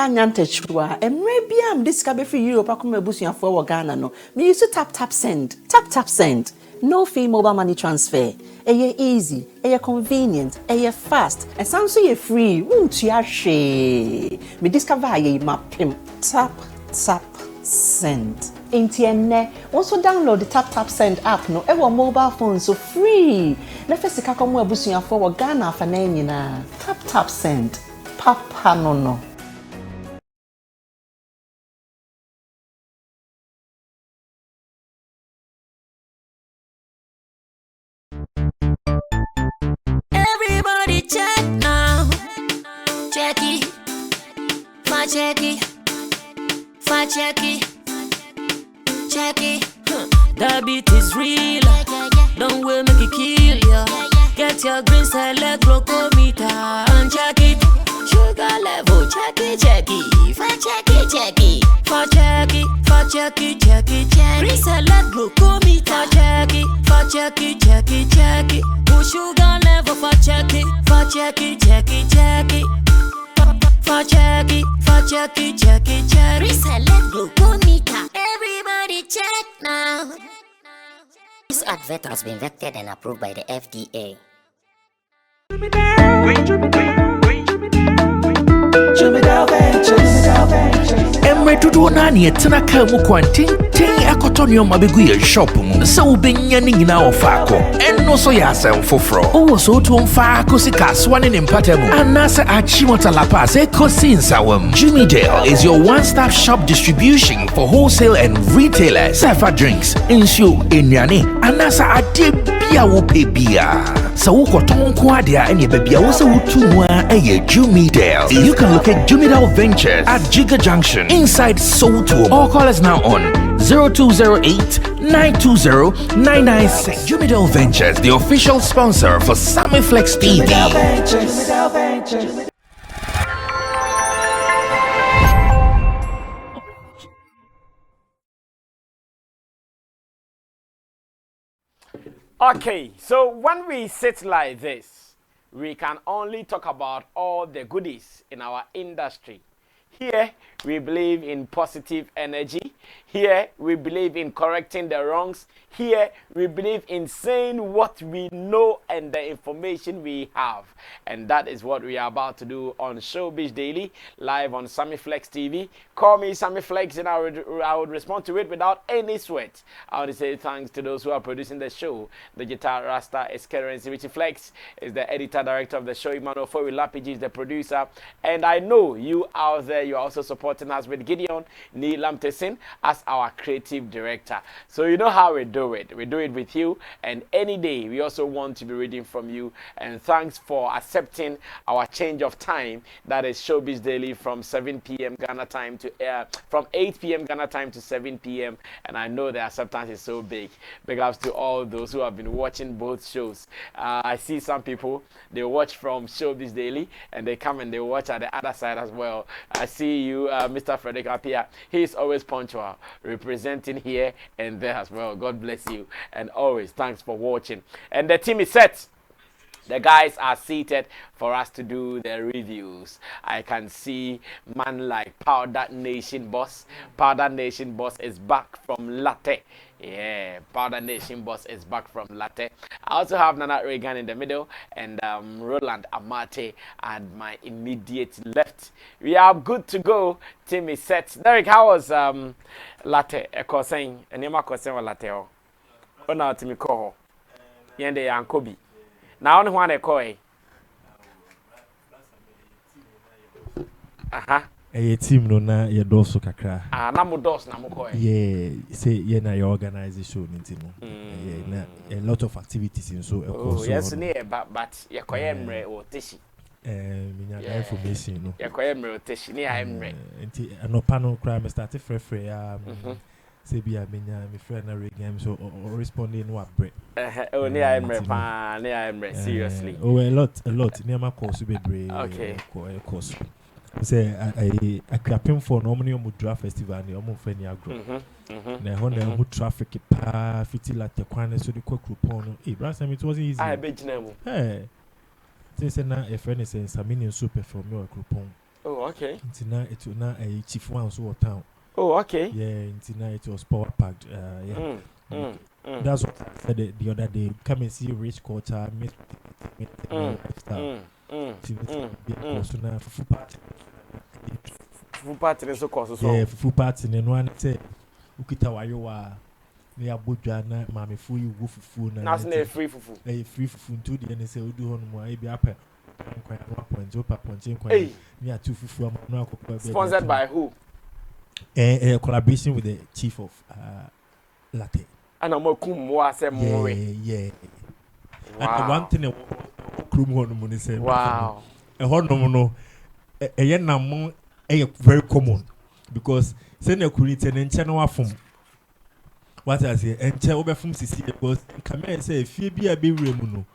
Nyantechwa maybe am this cabe free Europe akoma busuafo wo Ghana no me use tap send no fee mobile money transfer easy convenient fast and sound so you free won't you hwe me discover ye mapim tap send entienne also download the tap send app no e mobile phone so free na fesika komo abusuafo wo Ghana afa na nyina tap send papa no check it. That beat is real. Don't wait, make it kill ya. Get your green select glucometer and check it. Sugar level, check it. Check it. Green select glucometer, check it. Push sugar level, check it. Check it. Reselect glucometer. Everybody check now. This advert has been vetted and approved by the FDA. Emre tudu nani etena ka mu kwantin akotonyo mabegu ye shop mu se ubenya ni nyina ofako enno so ya asem foforo owo so to mfaako sika swane ne mpatamu anase achimota lapa se kosi nsawam. Jimmy Dale is your one-stop shop distribution for wholesale and retailers. Safa drinks, insure, enyane, anasa ade bia wo pe bia. So ukoton ko ade a enye bia wo se wutu mu a eye Jimmy Dale. You can locate Jimmy Dale Ventures at Giga Junction inside Soto. Or call us now on 0208-920-996. Jimmy Dale Ventures, the official sponsor for Sammy Flex TV. Okay, so when we sit like this, we can only talk about all the goodies in our industry. Here, we believe in positive energy. Here, we believe in correcting the wrongs. Here, we believe in saying what we know and the information we have. And that is what we are about to do on Showbiz Daily, live on Sammy Flex TV. Call me Sammy Flex and I would respond to it without any sweat. I want to say thanks to those who are producing the show. The guitar Rasta is Currency. Richie Flex is the editor-director of the show. Emmanuel Foy Lapiji is the producer. And I know you out there, you are also supporting us with Gideon Nilamtesin as our creative director. So you know how we do it. We do it with you, and any day we also want to be reading from you. And thanks for accepting our change of time. That is Showbiz Daily from 7 p.m. Ghana time to from 8 p.m. Ghana time to 7 p.m. And I know the acceptance is so big. Big ups to all those who have been watching both shows. I see some people, they watch from Showbiz Daily and they come and they watch at the other side as well. I see you, Mr. Frederick Apia. He is always punctual, representing here and there as well. God bless you. And always thanks for watching. And the team is set. The guys are seated for us to do the reviews. I can see man like Powder Nation Boss. Powder Nation Boss is back from Latte. Yeah, Powder Nation Boss is back from Latte. I also have Nana Reagan in the middle and Roland Amate at my immediate left. We are good to go. Team is set. Derek, how was Latte? Saying, and you might say Latte. Oh, now to me call. Yende and Kobe. Now on one call. A team no na ye doso kakra. Na mo dos na mo ko. Yeah, say ye na your organization ntino. Na a lot of activities in so. Oh, yes near but ye ko emre o teshi. Minya information no. Ye ko emre o teshi ni ha emre. Nti anopa no kra me start frefre say be a menya me friend na game so or responding what break. Oh, near Emre, seriously. Oh, a lot. Near my course be brave. Okay. Course. Say I crapim for normally on draft festival and almost friend ya grow. Na honda who traffic pa fiti like the kwane so the Kweku pon. Last time it wasn't easy. I bet you. Hey. Since now a friend is saying Sammy super from your groupon. Oh, okay. Until now it will now a chief one so town. Oh, okay. Yeah, until now it was power packed. That's what I said the other day. Come and see rich culture, meet lifestyle. So now full party. Full party is so cost so. Yeah, full party. And one say, "Ukita wayowa." We are both na mami fu you go fufu na. Now say free fufu. Free fufu to the end say we do on mo e be apple. Hey. Me two fufu no sponsored by who? Collaboration with the chief of Latte. And I'm more. Yeah. Wow. And one thing money say. Wow. A horn no very common because send a current and channel from what I say and tell over from CC because come and say if you be a big room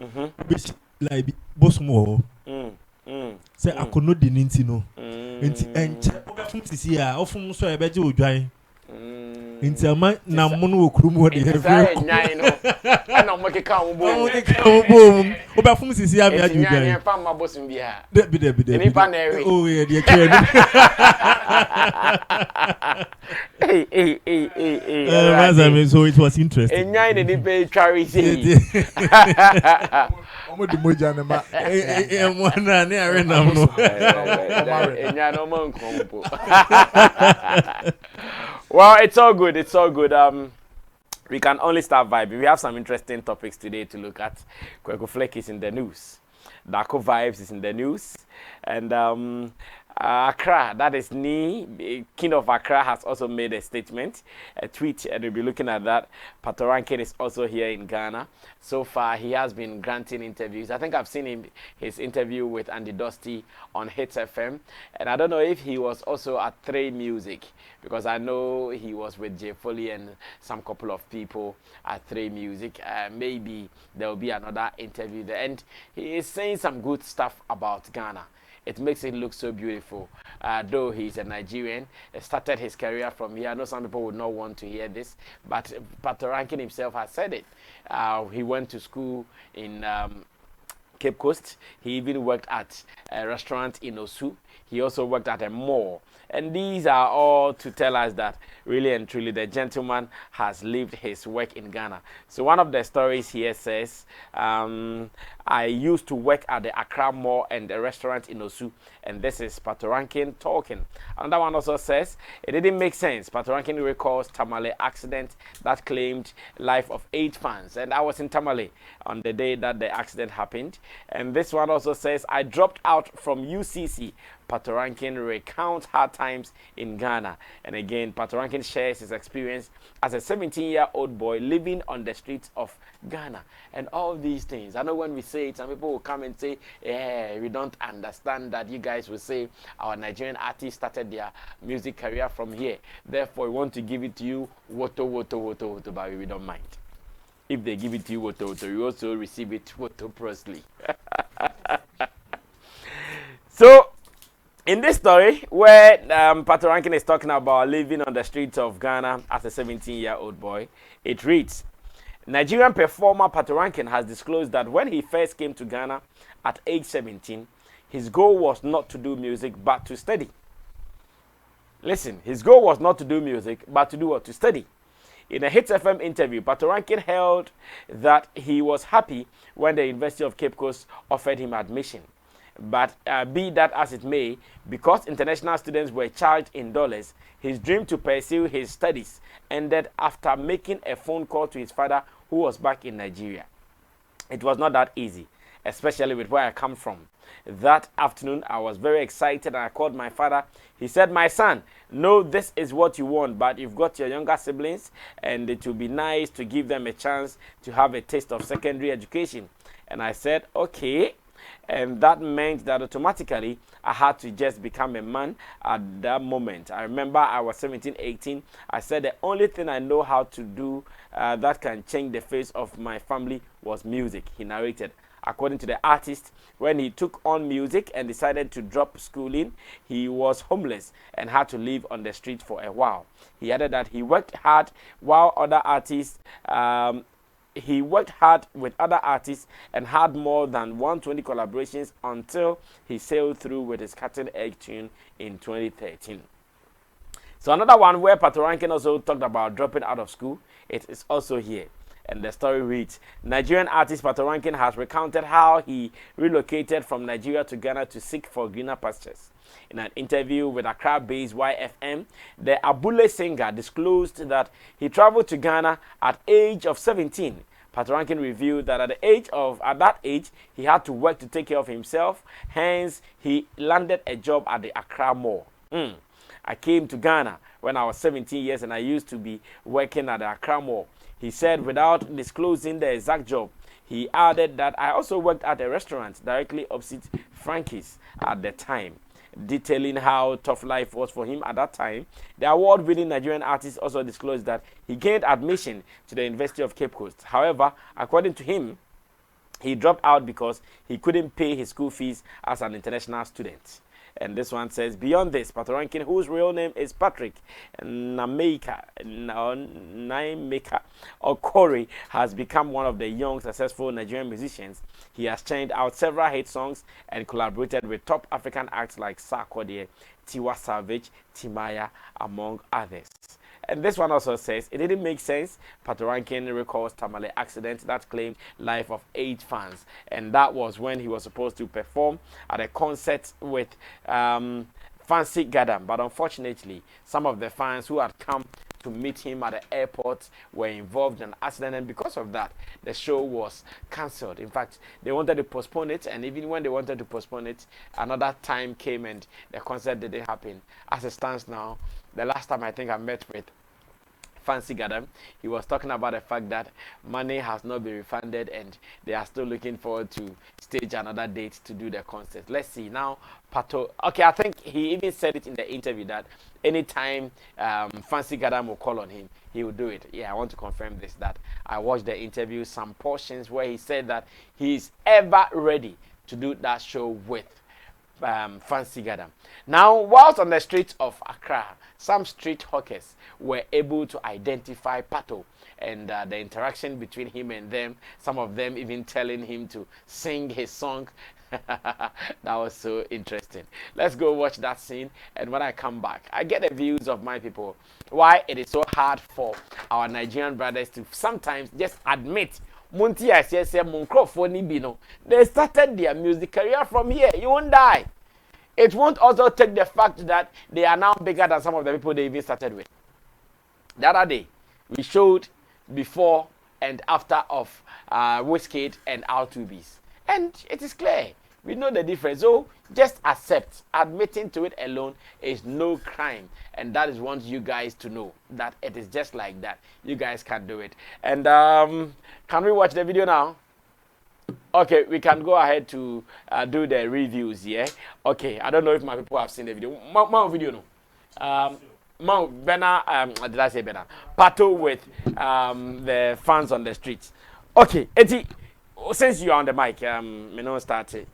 which like boss more. Say I could not deny no. And from CC often so I bet you dry. Into my Namono Krumo, and I'm making come boom. About from CC, I found my boss in the oh, yeah, so it was interesting. And nine and pay charity. What the Mojanama? And one well, it's all good. It's all good. We can only start vibing. We have some interesting topics today to look at. Kweku Fleck is in the news. Darko Vibes is in the news. And Accra, that is Ni, King of Accra, has also made a statement, a tweet, and we'll be looking at that. Patoranking is also here in Ghana. So far, he has been granting interviews. I think I've seen his interview with Andy Dusty on Hits FM. And I don't know if he was also at 3 Music, because I know he was with Jay Foley and some couple of people at 3 Music. Maybe there will be another interview there. And he is saying some good stuff about Ghana. It makes it look so beautiful. Though he's a Nigerian, started his career from here. I know some people would not want to hear this, but Patoranking himself has said it. He went to school in Cape Coast. He even worked at a restaurant in Osu. He also worked at a mall. And these are all to tell us that really and truly the gentleman has lived his work in Ghana. So one of the stories here says, I used to work at the Accra Mall and the restaurant in Osu. And this is Patoranking talking. Another one also says, it didn't make sense. Patoranking recalls Tamale accident that claimed life of 8 fans. And I was in Tamale on the day that the accident happened. And this one also says, I dropped out from UCC. Patoranking recounts hard times in Ghana. And again, Patoranking shares his experience as a 17-year-old boy living on the streets of Ghana. And all these things. I know when we say it, some people will come and say, yeah, we don't understand that. You guys will say our Nigerian artists started their music career from here. Therefore, we want to give it to you, woto, but we don't mind. If they give it to you, woto, you also receive it, woto, prosely. So, in this story, where Patoranking is talking about living on the streets of Ghana as a 17-year-old boy, it reads, Nigerian performer Patoranking has disclosed that when he first came to Ghana at age 17, his goal was not to do music but to study. Listen, his goal was not to do music but to do what? To study. In a Hits FM interview, Patoranking held that he was happy when the University of Cape Coast offered him admission. But be that as it may, because international students were charged in dollars, his dream to pursue his studies ended after making a phone call to his father, who was back in Nigeria. It was not that easy, especially with where I come from. That afternoon, I was very excited and I called my father. He said, my son, no, this is what you want, but you've got your younger siblings and it will be nice to give them a chance to have a taste of secondary education. And I said, okay. And that meant that automatically I had to just become a man at that moment. I remember I was 17, 18. I said the only thing I know how to do that can change the face of my family was music, he narrated. According to the artist, when he took on music and decided to drop schooling, he was homeless and had to live on the street for a while. He added that he worked hard while other artists, he worked hard with other artists and had more than 120 collaborations until he sailed through with his Cutting Edge tune in 2013. So another one where Patoranking also talked about dropping out of school, it is also here. And the story reads, Nigerian artist Patoranking has recounted how he relocated from Nigeria to Ghana to seek for greener pastures. In an interview with Accra-based YFM, the Abule singer disclosed that he traveled to Ghana at age of 17. Patoranking revealed that at that age, he had to work to take care of himself. Hence, he landed a job at the Accra Mall. I came to Ghana when I was 17 years and I used to be working at the Accra Mall. He said without disclosing the exact job. He added that I also worked at a restaurant directly opposite Frankie's at the time, detailing how tough life was for him at that time. The award-winning Nigerian artist also disclosed that he gained admission to the University of Cape Coast. However, according to him, he dropped out because he couldn't pay his school fees as an international student. And this one says, beyond this, Patoranking, whose real name is Patrick Naimeka Okori, has become one of the young, successful Nigerian musicians. He has churned out several hit songs and collaborated with top African acts like Sarkodie, Tiwa Savage, Timaya, among others. And this one also says, it didn't make sense. Patoranking recalls Tamale accident that claimed life of 8 fans. And that was when he was supposed to perform at a concert with Fancy Gadam. But unfortunately, some of the fans who had come to meet him at the airport were involved in an accident. And because of that, the show was cancelled. In fact, they wanted to postpone it. And even when they wanted to postpone it, another time came and the concert didn't happen. As it stands now, the last time I think I met with Fancy Gadam, he was talking about the fact that money has not been refunded and they are still looking forward to stage another date to do the concert. Let's see now. Pato, okay, I think he even said it in the interview that anytime Fancy Gadam will call on him, he will do it. Yeah, I want to confirm this, that I watched the interview, some portions where he said that he's ever ready to do that show with Fancy Gadam. Now, whilst on the streets of Accra, some street hawkers were able to identify Pato and the interaction between him and them, some of them even telling him to sing his song. That was so interesting. Let's go watch that scene, and when I come back, I get the views of my people why it is so hard for our Nigerian brothers to sometimes just admit they started their music career from here. You won't die. It won't also take the fact that they are now bigger than some of the people they even started with. The other day, we showed before and after of Wizkid and R2Bs. And it is clear. We know the difference. So just accept. Admitting to it alone is no crime. And that is want you guys to know that it is just like that. You guys can do it. And can we watch the video now? Okay, we can go ahead to do the reviews, yeah? Okay, I don't know if my people have seen the video. My video, no. Did I say Bena? Pato with the fans on the streets. Okay, Eti, since you are on the mic, me know started.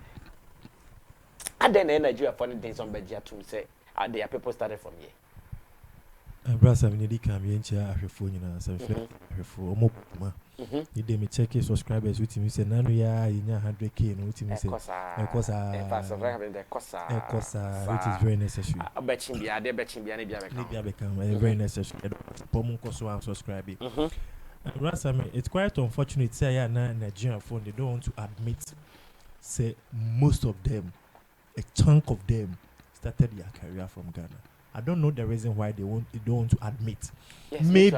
And then in Nigeria, funny things on Begia to say, their people started from here. Brasa minidi kambi encha ahwefo nyina sanfe ahwefo omopuma ide me check subscribers with me say nanu ya yinya 100k no with me say ekosa which is very necessary betching bia de betching bia ne bia become very necessary pomu koso am subscribe Brasa it's quite unfortunate say ya na Nigerian phone they don't want to admit say most of them, a chunk of them started their career from Ghana. I don't know the reason why they don't want to admit. Yes, maybe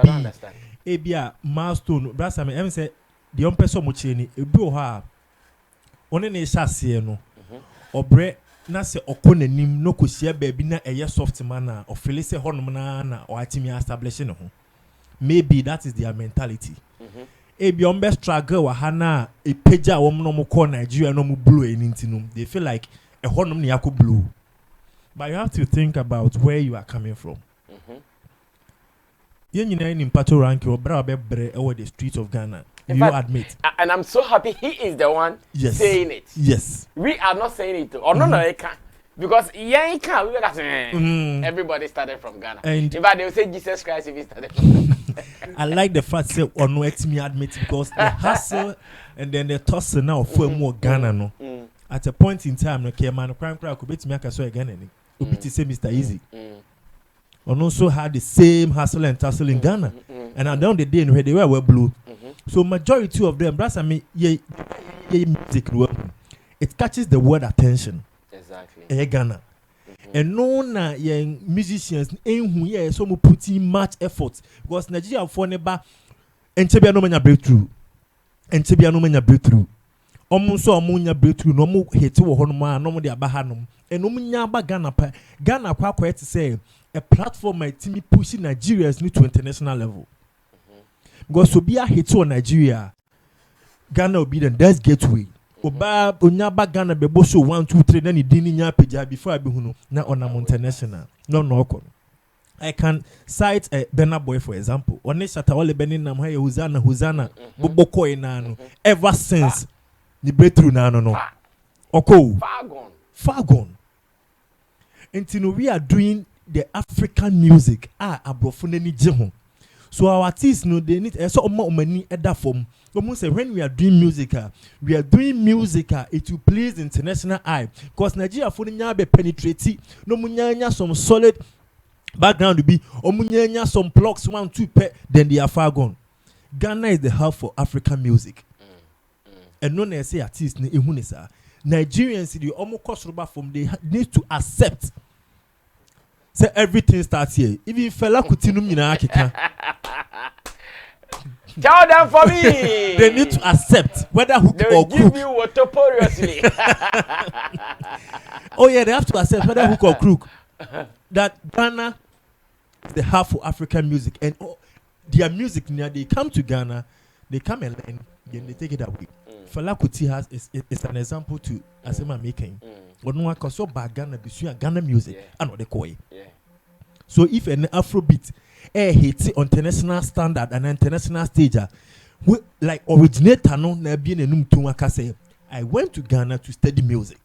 a milestone. Brasa me say the young person mucheni ebi ha one na shase no obre na se okonanim no kosia baabi na eye soft man na ofele se honom na o atimi establish no ho. Maybe that is their mentality. ebi on best struggle wa hana e peja wo no mo call Nigeria no mo blue anything. They feel like a honum ni yako blue. But you have to think about where you are coming from. Yen nyina in Patoranking or bra be over the streets of Ghana. You admit. And I'm so happy he is the one saying it. Yes. We are not saying it. Or no, I can't. Because yeah, can't. We can everybody started from Ghana. And in fact, they will say Jesus Christ if he started from Ghana. I like the fact that or no me admit because the hustle and then the tussle now for more Ghana no. At a point in time, no care man, crime could beat me again. It say Mr. Easy. And also had the same hustle and tussle in Ghana. And at the end of the day, where they were blue. So majority of them, that's I mean, music, it catches the word attention. Exactly. Ghana. And no na young musicians ain't who yeah so mu put in much effort because Nigeria for neba entebia no manya breakthrough. Entebia no manya breakthrough. Omo so omo nya breakthrough no mo hit wo hono ma no mo de aba hanom. And no nya aba Ghana pa Ghana kwa to say a platform my team pushing Nigerians to international level. Because so be a hit on Nigeria, Ghana will be the next gateway. Oba onyaba Ghana be boso 1 2 3 then idini nya peja before I be hunu na on international. No. I can cite a Benna Boy for example. One shata wale benin nam haye Huzana boboko enano. Ever since the breakthrough na no. Oko far gone. Until we are doing the African music abrofune ni je. So our artists know they need so money at that form. Say when we are doing music, it will please the international eye. Because Nigeria for be penetrate, no munyanya some solid background to be munyanya some blocks 1 2 then they are far gone. Ghana is the hub for African music. And no one say artists ni ehunisa. Nigerians the almost cost from they need to accept. Say everything starts here. Even fella kutinum nyina akeka. Tell them for me. They need to accept whether hook or crook. They give you waterporiously. Oh yeah, they have to accept whether hook or crook. That Ghana is the hub for African music, and their music now they come to Ghana, they come and learn, then they take it away. Fela Kuti has is an example to Asema making. But no one can so bad Ghana between Ghana music and what they call it. So if an Afrobeat hits on international standard and international stage, like originator no na bien enum tunwaka say I went to Ghana to study music.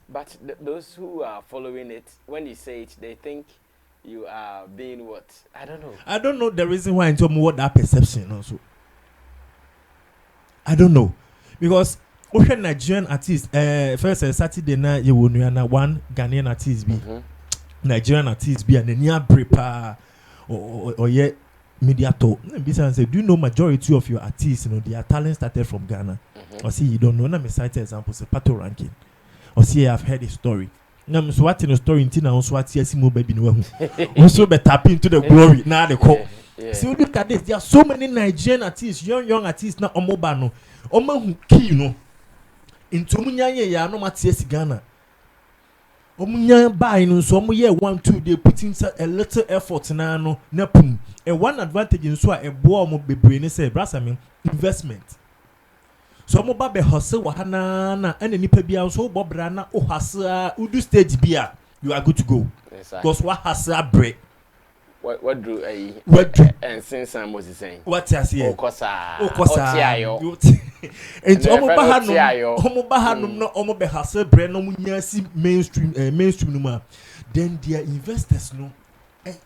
But those who are following it, when you say it, they think you are being what? I don't know. I don't know the reason why I told me what that perception also. I don't know. Because Ocean Nigerian artist, first Saturday night you will know one Ghanaian artist be Nigerian artist be and then near prepare or yet mediator. Besides, do you know majority of your artists, their talent started from Ghana? Or see, you don't know. Let me cite examples. Patoranking. Or see, I've heard a story. Now, so what in a story in Tina on Swat Yasimo baby no. Also, be tap into the glory. Now the call. So look at this. There are so many Nigerian artists, young artists now on mobile. Omo who key into munyanye ya no maties Ghana. Omunya buy no so omo ye 1 2 they put in a little effort na no na pum. And one advantage in so a boy omo bebre ne say brasa me investment. So omo ba be hustle wa hana na ene nipa bia so bobra na o hustle udu stage bia you are good to go. Because what hustle break. What do and since I was saying what you say okosa enti omo bahanum no omo be hustle bre no munya si mainstream no ma then their investors no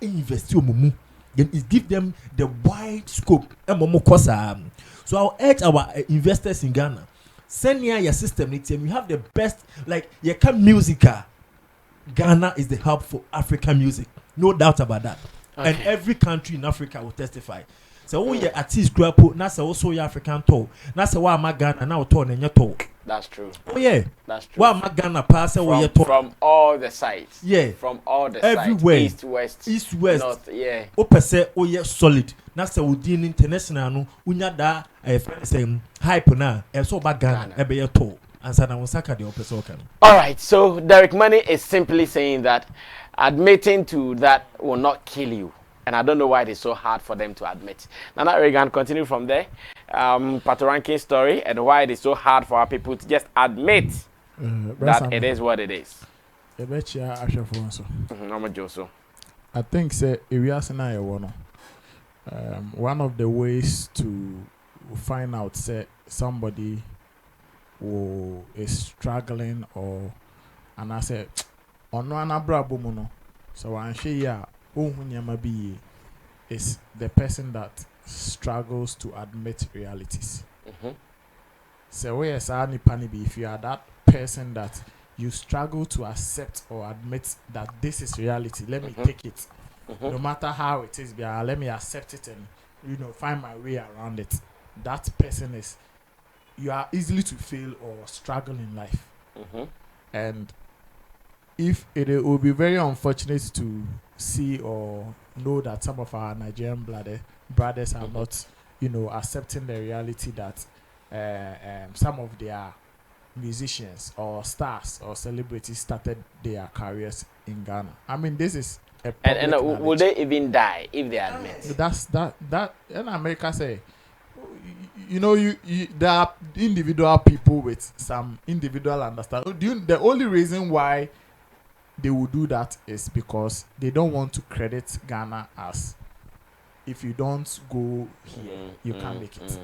invest omo then it give them the wide scope omo kosa. So I'll urge our investors in Ghana, send near your system we have the best like you can musica. Ghana is the hub for African music, no doubt about that. And every country in Africa will testify. So we are artist group, na say also your African tour. Na say wa ma Ghana na tour na tour. That's true. Oh yeah. That's true. Wa ma Ghana pass we tour from all the sides. Yeah. From all the everywhere. Sides. East west. North, yeah. O pese o ye solid. Na say we din international no unya da hype na e so ba Ghana e be ye tour. Answer na wonsaka de o pese o kan. All right. So Derek Money is simply saying that admitting to that will not kill you. And I don't know why it is so hard for them to admit. Nana Reagan, continue from there. Patoranking story and why it is so hard for our people to just admit that it is what it is. I think say one of the ways to find out say somebody who is struggling or and I say so I'm sure is the person that struggles to admit realities. So yes, if you are that person that you struggle to accept or admit that this is reality, let me take it. No matter how it is, let me accept it and find my way around it. That person is, you are easily to fail or struggle in life. And if it will be very unfortunate to see or know that some of our Nigerian brothers are not, accepting the reality that some of their musicians or stars or celebrities started their careers in Ghana. I mean, this is a and will they even die if they admit? That's that in America say, you there are individual people with some individual understanding. The only reason why they will do that is because they don't want to credit Ghana as if you don't go here, you can't make it.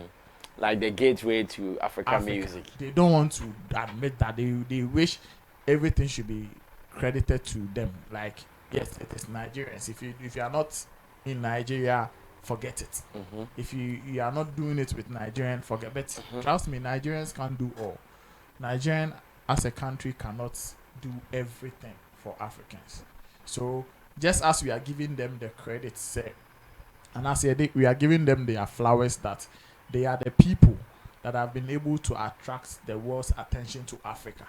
Like the gateway to African music. They don't want to admit that they wish everything should be credited to them. Like, yes, it is Nigerians. If you are not in Nigeria, forget it. If you are not doing it with Nigerian, forget. But trust me, Nigerians can't do all. Nigerian as a country cannot do everything for Africans. So just as we are giving them the credit, say, and as we are giving them their flowers, that they are the people that have been able to attract the world's attention to Africa.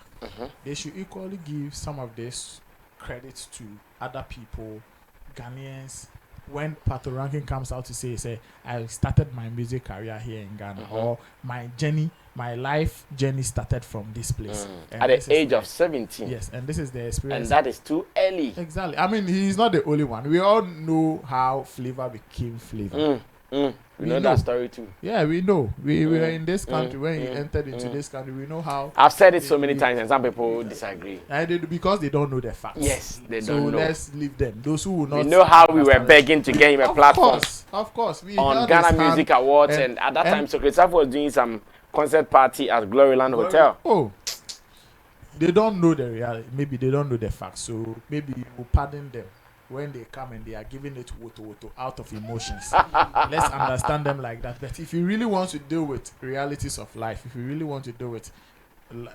They should equally give some of this credit to other people, Ghanaians. When Patoranking comes out to say, I started my music career here in Ghana, or my life journey started from this place. At the age of 17. Yes, and this is the experience. And that is too early. Exactly. I mean, he's not the only one. We all know how Flavor became Flavor. We know that story too. Yeah, we know. We were in this country when he entered into this country. We know how. I've said it so many times, and some people disagree. Because they don't know the facts. Yes, they don't know. So let's leave them. Those who will not. We know how we were begging to get him a platform. Of course. We on Ghana Music Awards, and at that time, Socrates was doing some concert party at Gloryland Hotel. Oh. They don't know the reality. Maybe they don't know the facts. So maybe we'll pardon them when they come and they are giving it woto out of emotions. Let's understand them like that. But if you really want to deal with realities of life, if you really want to deal with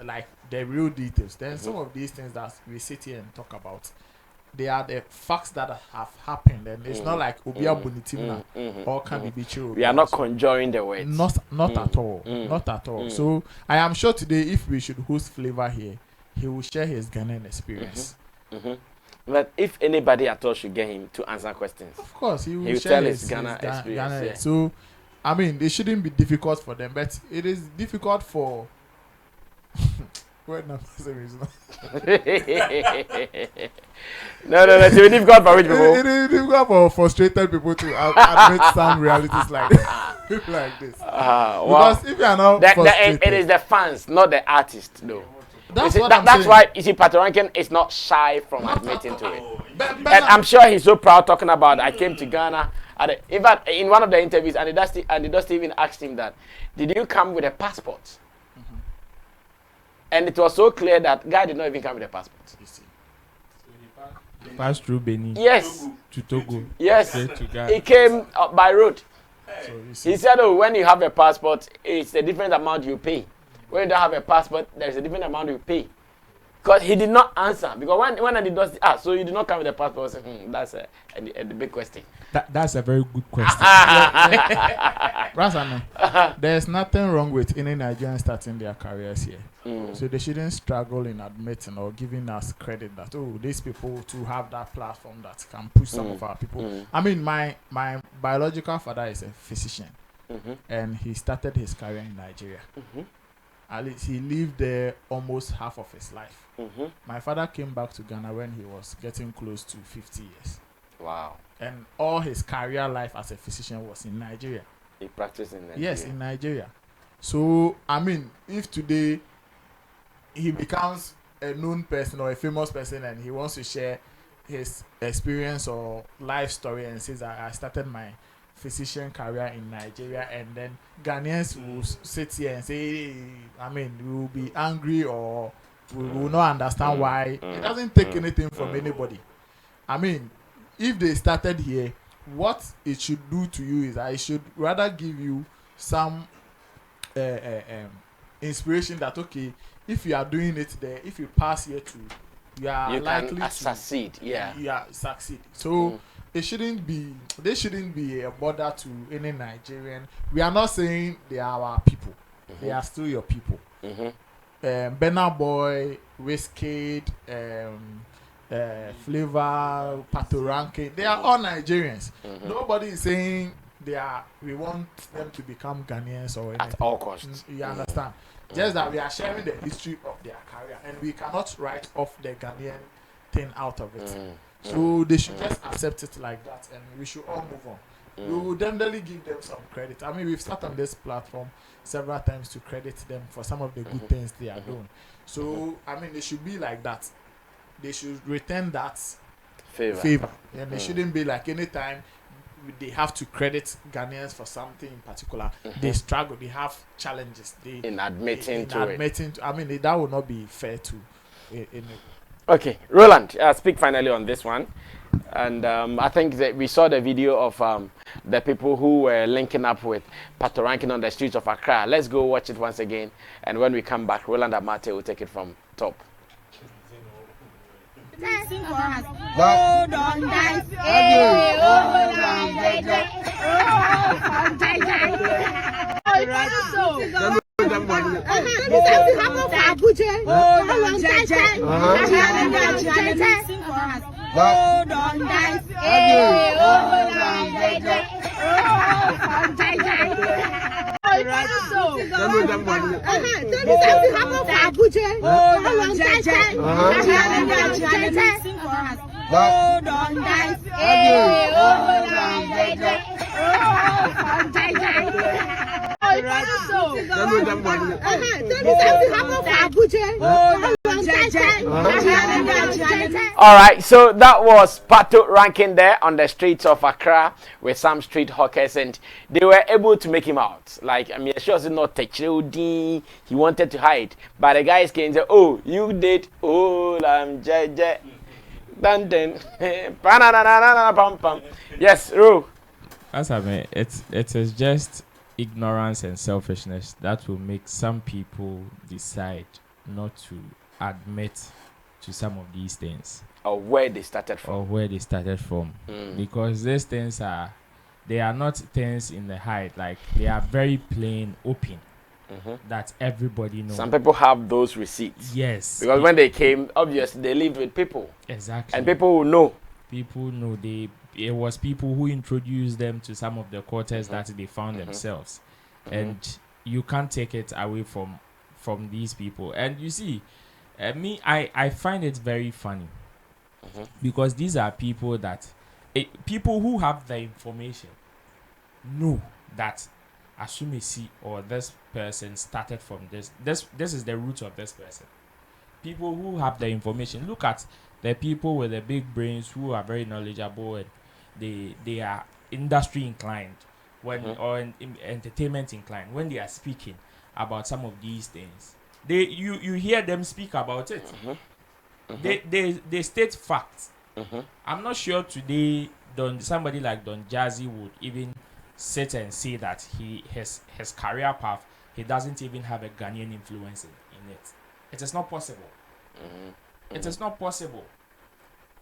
like the real details, then some of these things that we sit here and talk about, they are the facts that have happened, and it's not like Obia Bunitimna or can be true. We are not conjuring the words. Not at all. Not at all. So I am sure today, if we should host Flavor here, he will share his Ghanaian experience. But if anybody at all should get him to answer questions, of course he will share tell his Ghana experience. Yeah. So, I mean, it shouldn't be difficult for them, but it is difficult for. Wait, no, it's difficult for which people? It is difficult for frustrated people to admit some realities like this. Because if you are not frustrated, it is the fans, not the artist, though. That's why you see Patoranking is not shy from admitting to it. And I'm sure he's so proud talking about I came to Ghana. In fact, in one of the interviews, and the Dusty even asked him that, did you come with a passport? And it was so clear that guy did not even come with a passport. He passed through Benin. Yes. To Togo. Yes. To Ghana. He came by road. So he said, when you have a passport, it's a different amount you pay. When you don't have a passport, there's a different amount you pay. Because he did not answer. Because when I did not so you did not come with a passport, that's a big question. That's a very good question. Rasana, there's nothing wrong with any Nigerian starting their careers here. So they shouldn't struggle in admitting or giving us credit that, these people to have that platform that can push some of our people. I mean, my biological father is a physician. And he started his career in Nigeria. At least he lived there almost half of his life. My father came back to Ghana when he was getting close to 50 years. Wow. And all his career life as a physician was in Nigeria. He practiced in Nigeria. Yes, in Nigeria. So, I mean, if today he becomes a known person or a famous person and he wants to share his experience or life story and says, I started my physician career in Nigeria, and then Ghanaians will sit here and say, I mean, we will be angry or we will not understand why. It doesn't take anything from anybody. I mean, if they started here, what it should do to you is that it should rather give you some inspiration that, okay, if you are doing it there, if you pass here too, you are likely to succeed. Yeah. Succeed. So it shouldn't be, they shouldn't be a bother to any Nigerian. We are not saying they are our people. They are still your people. Burna Boy, Wizkid, Flavor, Patoranking, they are all Nigerians. Nobody is saying we want them to become Ghanaians or anything. At all costs. You understand? Just that we are sharing the history of their career, and we cannot write off the Ghanaian thing out of it. So they should just accept it like that, and we should all move on. We will definitely give them some credit. I mean, we've sat on this platform several times to credit them for some of the good things they are doing. So, I mean, it should be like that. They should return that favor. And they shouldn't be like anytime they have to credit Ghanaians for something in particular. They struggle, they have challenges. In admitting to it. I mean, that would not be fair to. Okay, Roland, speak finally on this one. And I think that we saw the video of the people who were linking up with Patoranking on the streets of Accra. Let's go watch it once again. And when we come back, Roland Amate will take it from top. Hold on, dance. Hey, hold on, baby. Hold on, dance. Hey, hold on, baby. Hold on, dance. Hey, hold on, baby. All right, so that was Patoranking there on the streets of Accra with some street hawkers, and they were able to make him out. Like, I mean, sure, not he wanted to hide, but the guys came and said, "Oh, you did, oh, I'm JJ." Yes, Ru. As I mean, it is just ignorance and selfishness that will make some people decide not to admit to some of these things. Or where they started from. Because these things are not things in the hide. Like, they are very plain, open. That everybody knows. Some people have those receipts. Yes. Because when they came, obviously they lived with people. Exactly. And people will know. People know. It was people who introduced them to some of the quarters that they found themselves. And you can't take it away from these people. And you see, I find it very funny. Because these are people people who have the information know that Asumesi or this person started from this is the root of this person. People who have the information, look at the people with the big brains who are very knowledgeable, and they are industry inclined or entertainment inclined. When they are speaking about some of these things, you hear them speak about it. They state facts. I'm not sure today somebody like Don Jazzy would even sit and say that his career path, he doesn't even have a Ghanaian influence in it. It is not possible. It is not possible.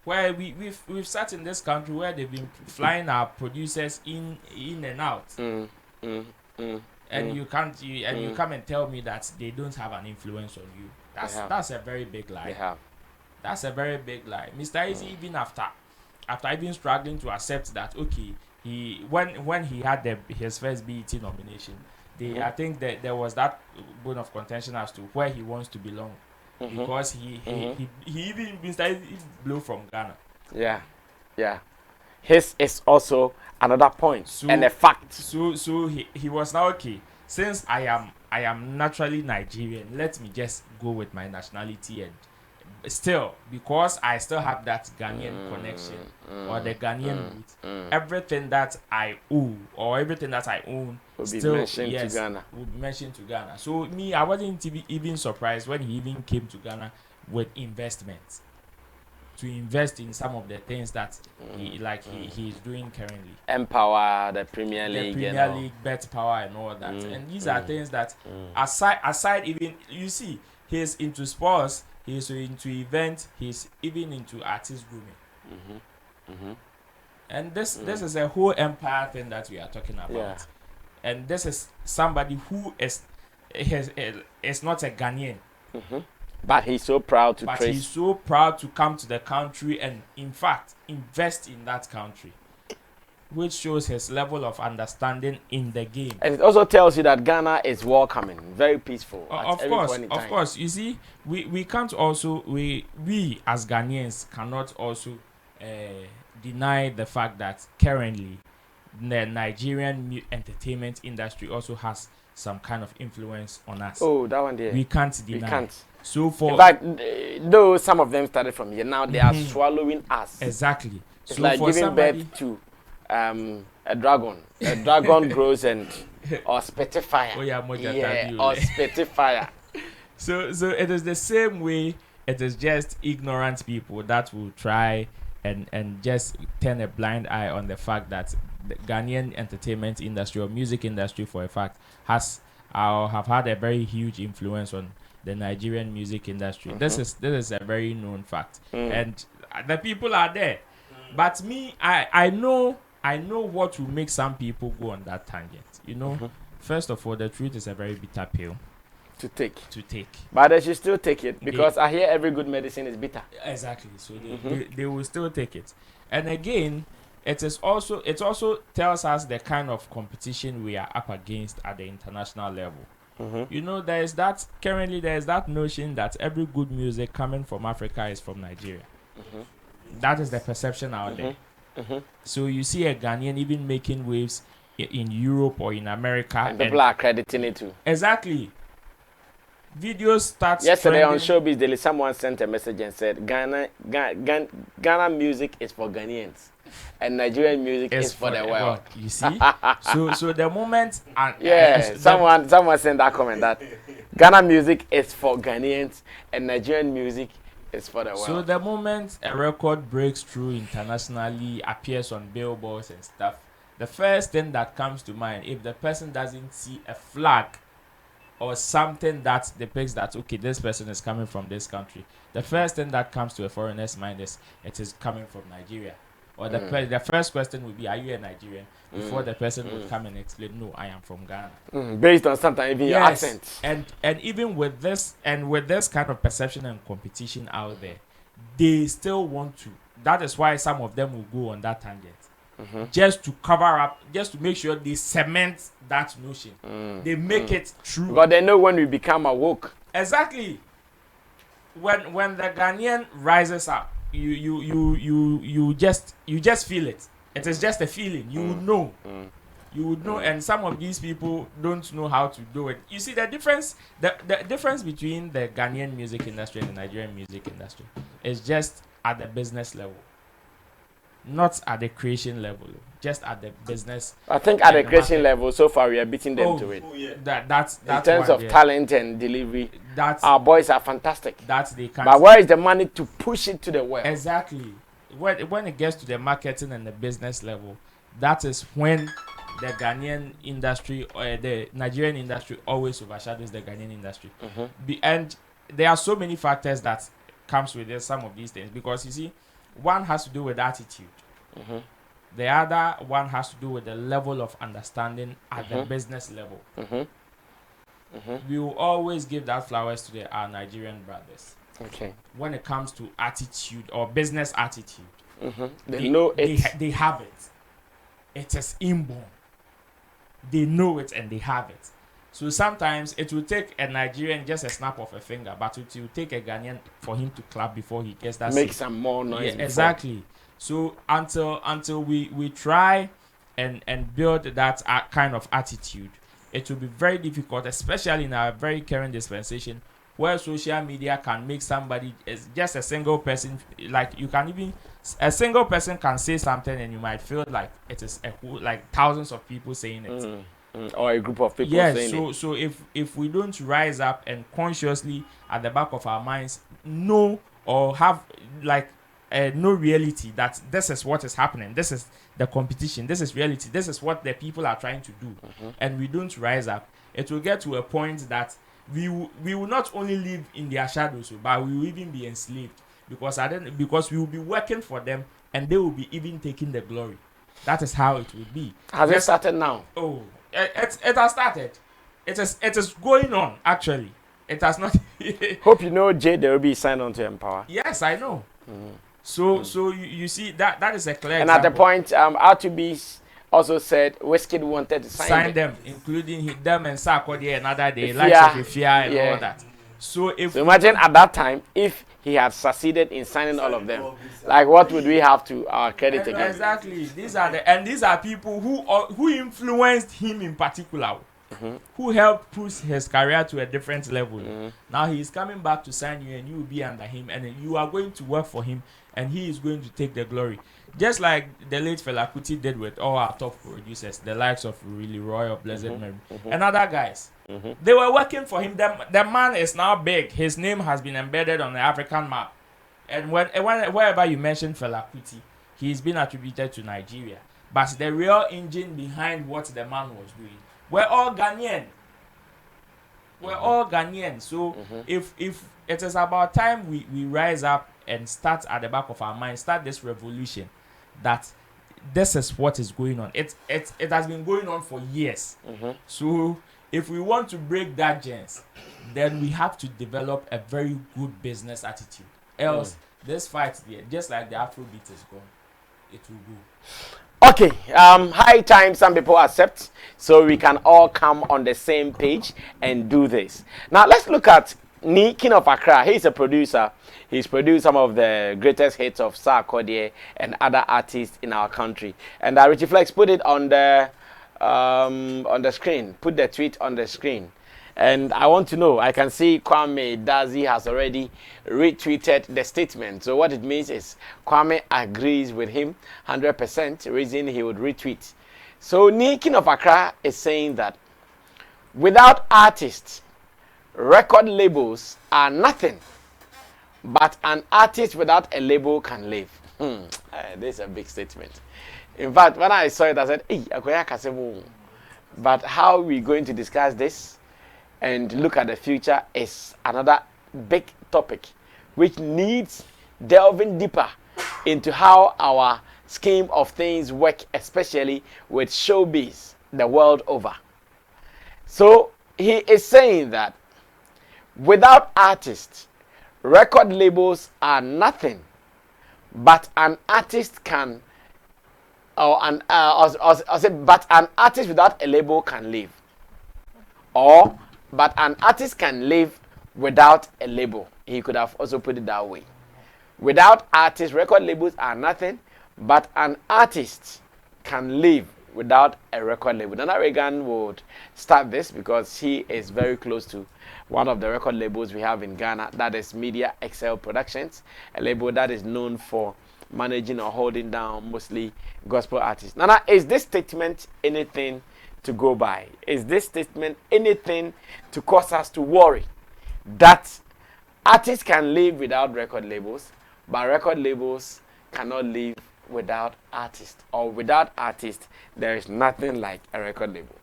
Where we've sat in this country where they've been flying our producers in and out, and you come and tell me that they don't have an influence on you. That's a very big lie. They have. That's a very big lie. Mr. Easy, even after even struggling to accept that, okay, when he had his first BET nomination, I think that there was that bone of contention as to where he wants to belong, because he even Mr. Easy blew from Ghana. Yeah. his is also another point and a fact. So he was now okay. Since I am naturally Nigerian, let me just go with my nationality, and still, because I still have that Ghanaian connection or the Ghanaian root, everything that I owe or everything that I own Will be still mentioned to Ghana. will be mentioned to Ghana. So me, I wasn't even surprised when he even came to Ghana with investments to invest in some of the things that he is doing currently. Empower the Premier League, the Premier League, bet power and all that. And these are things that aside even, you see, he's into sports, he's into events, he's even into artist grooming. And this is a whole empire thing that we are talking about. Yeah. And this is somebody who is not a Ghanaian. But he's so proud to But he's so proud to come to the country and, in fact, invest in that country, which shows his level of understanding in the game. And it also tells you that Ghana is welcoming, very peaceful. Of course. You see, we can't also we as Ghanaians cannot also deny the fact that currently the Nigerian entertainment industry also has some kind of influence on us. Oh, that one there. We can't deny. We can't. So for in fact, though some of them started from here, now they are swallowing us. Exactly. It's so like for giving somebody, birth to a dragon. A dragon grows and or spitfire. Oh yeah, or spitfire. So it is the same way. It is just ignorant people that will try and just turn a blind eye on the fact that the Ghanaian entertainment industry or music industry, for a fact, have had a very huge influence on the Nigerian music industry. This is a very known fact, and the people are there. But me, I know what will make some people go on that tangent. You know, first of all, the truth is a very bitter pill to take. But they should still take it because I hear every good medicine is bitter. Exactly. So they will still take it. And again, it also tells us the kind of competition we are up against at the international level. You know, there is that notion that every good music coming from Africa is from Nigeria. That is the perception out there. So you see a Ghanaian even making waves in Europe or in America, and people are crediting it too. Exactly. Videos start yesterday trending. On Showbiz Daily, someone sent a message and said Ghana music is for Ghanaians and Nigerian music is for the world. You see? so the moment someone sent that comment that Ghana music is for Ghanaians and Nigerian music is for the world. So the moment a record breaks through internationally, appears on billboards and stuff, the first thing that comes to mind, if the person doesn't see a flag or something that depicts that, okay, this person is coming from this country, the first thing that comes to a foreigner's mind is it is coming from Nigeria. Or the first question would be, are you a Nigerian? Before the person would come and explain, no, I am from Ghana. Based on sometimes even your accent. And even with this kind of perception and competition out there, they still want to. That is why some of them will go on that tangent. Just to cover up, just to make sure they cement that notion. They make it true. But they know when we become awoke. Exactly. When the Ghanaian rises up, you just feel it. It is just a feeling. You would know. You would know, and some of these people don't know how to do it. You see the difference. The difference between the Ghanaian music industry and the Nigerian music industry is just at the business level, not at the creation level. Just at the business. I think at the creation level, so far we are beating them to it. That's in terms of talent and delivery. Our boys are fantastic. They can't. But where is the money to push it to the world? Exactly. When it gets to the marketing and the business level, that is when the Ghanaian industry or the Nigerian industry always overshadows the Ghanaian industry. And there are so many factors that comes with some of these things, because you see, one has to do with attitude. The other one has to do with the level of understanding at the business level. We will always give that flowers to our Nigerian brothers. Okay. When it comes to attitude or business attitude, they know it. They have it. It is inborn. They know it and they have it. So sometimes it will take a Nigerian just a snap of a finger, but it will take a Ghanaian for him to clap before he gets that. Make some more noise. Yeah, exactly. So until we try and build that kind of attitude, it will be very difficult, especially in our very current dispensation, where social media can make somebody, just a single person, like you can even, a single person can say something and you might feel like it is like thousands of people saying it. Or a group of people yes, saying it. So if we don't rise up and consciously at the back of our minds know or have like no reality that this is what is happening, this is the competition, this is reality, this is what the people are trying to do, and we don't rise up, it will get to a point that we will not only live in their shadows, but we will even be enslaved because we will be working for them and they will be even taking the glory. That is how it will be. Has it started now? Oh, it has started. It is going on actually. It has not. Hope you know Jay there will be signed on to Empower. Yes, I know. So you see that is a clear and example. At the point R2B also said Wizkid wanted to sign them, including them and Sarkodie another day, like Sherifs and all that. So imagine at that time if he had succeeded in signing all of them, like what would we have to credit again? Exactly. These are people who influenced him in particular, who helped push his career to a different level. Now he is coming back to sign you, and you will be under him, and you are going to work for him, and he is going to take the glory. Just like the late Fela Kuti did with all our top producers, the likes of Really Roy of Blessed Mary, and other guys. They were working for him. The man is now big. His name has been embedded on the African map. And wherever you mention Fela Kuti, he's been attributed to Nigeria. But the real engine behind what the man was doing, we're all Ghanaian. We're all Ghanaian. So if it is about time we rise up and start at the back of our mind, start this revolution, that this is what is going on. It has been going on for years. So if we want to break that gens, then we have to develop a very good business attitude. Else, this fight there, just like the Afrobeat is gone, it will go. Okay, high time some people accept, so we can all come on the same page and do this. Now let's look at Ni, King of Accra. He's a producer. He's produced some of the greatest hits of Sarkodie and other artists in our country. And Richie Flex put it on the screen. Put the tweet on the screen. And I want to know, I can see Kwame Dazi has already retweeted the statement. So what it means is Kwame agrees with him 100%, reason he would retweet. So Ni, King of Accra is saying that without artists, record labels are nothing. But an artist without a label can live. This is a big statement. In fact, when I saw it, I said, hey, but how are we going to discuss this and look at the future is another big topic, which needs delving deeper into how our scheme of things work, especially with showbiz the world over. So he is saying that without artists, record labels are nothing, but an artist can, but an artist without a label can live, but an artist can live without a label. He could have also put it that way. Without artists, record labels are nothing, but an artist can live without a record label. Nana Reagan would start this because he is very close to one of the record labels we have in Ghana, that is Media Excel Productions, a label that is known for managing or holding down mostly gospel artists. Nana, is this statement anything to go by? Is this statement anything to cause us to worry that artists can live without record labels, but record labels cannot live without artists, or without artists there is nothing like a record label?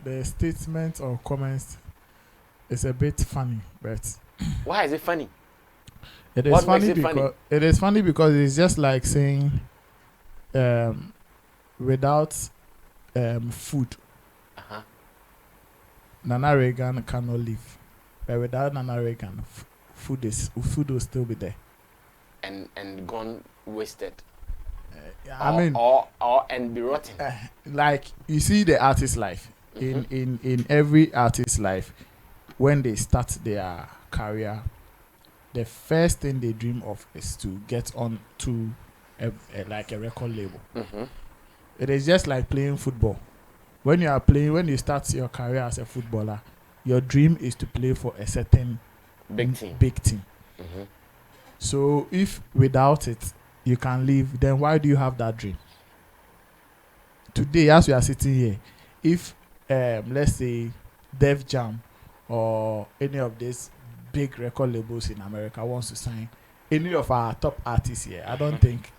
The statement or comments is a bit funny, but why is it funny? It is funny because it is funny because it's just like saying without food, Nana Reagan cannot live, but without Nana Reagan, food will still be there, and gone wasted. I mean, or and be rotten. like you see the artist's life in every artist's life, when they start their career, the first thing they dream of is to get on to like a record label. It is just like playing football. When you start your career as a footballer, your dream is to play for a certain Big team. So if without it you can leave, then why do you have that dream? Today, as we are sitting here, if let's say Def Jam or any of these big record labels in America wants to sign any of our top artists here, I don't think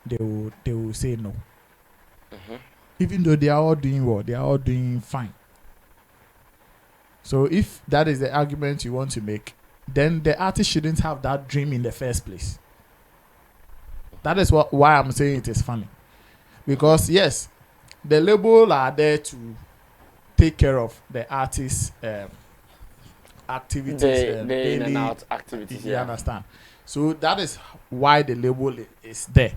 they will say no. Even though they are all doing well, they are all doing fine. So if that is the argument you want to make, then the artist shouldn't have that dream in the first place. That is why I'm saying it is funny. Because yes, the label are there to take care of the artist's activities, Day in and out activities. You understand? So that is why the label is there.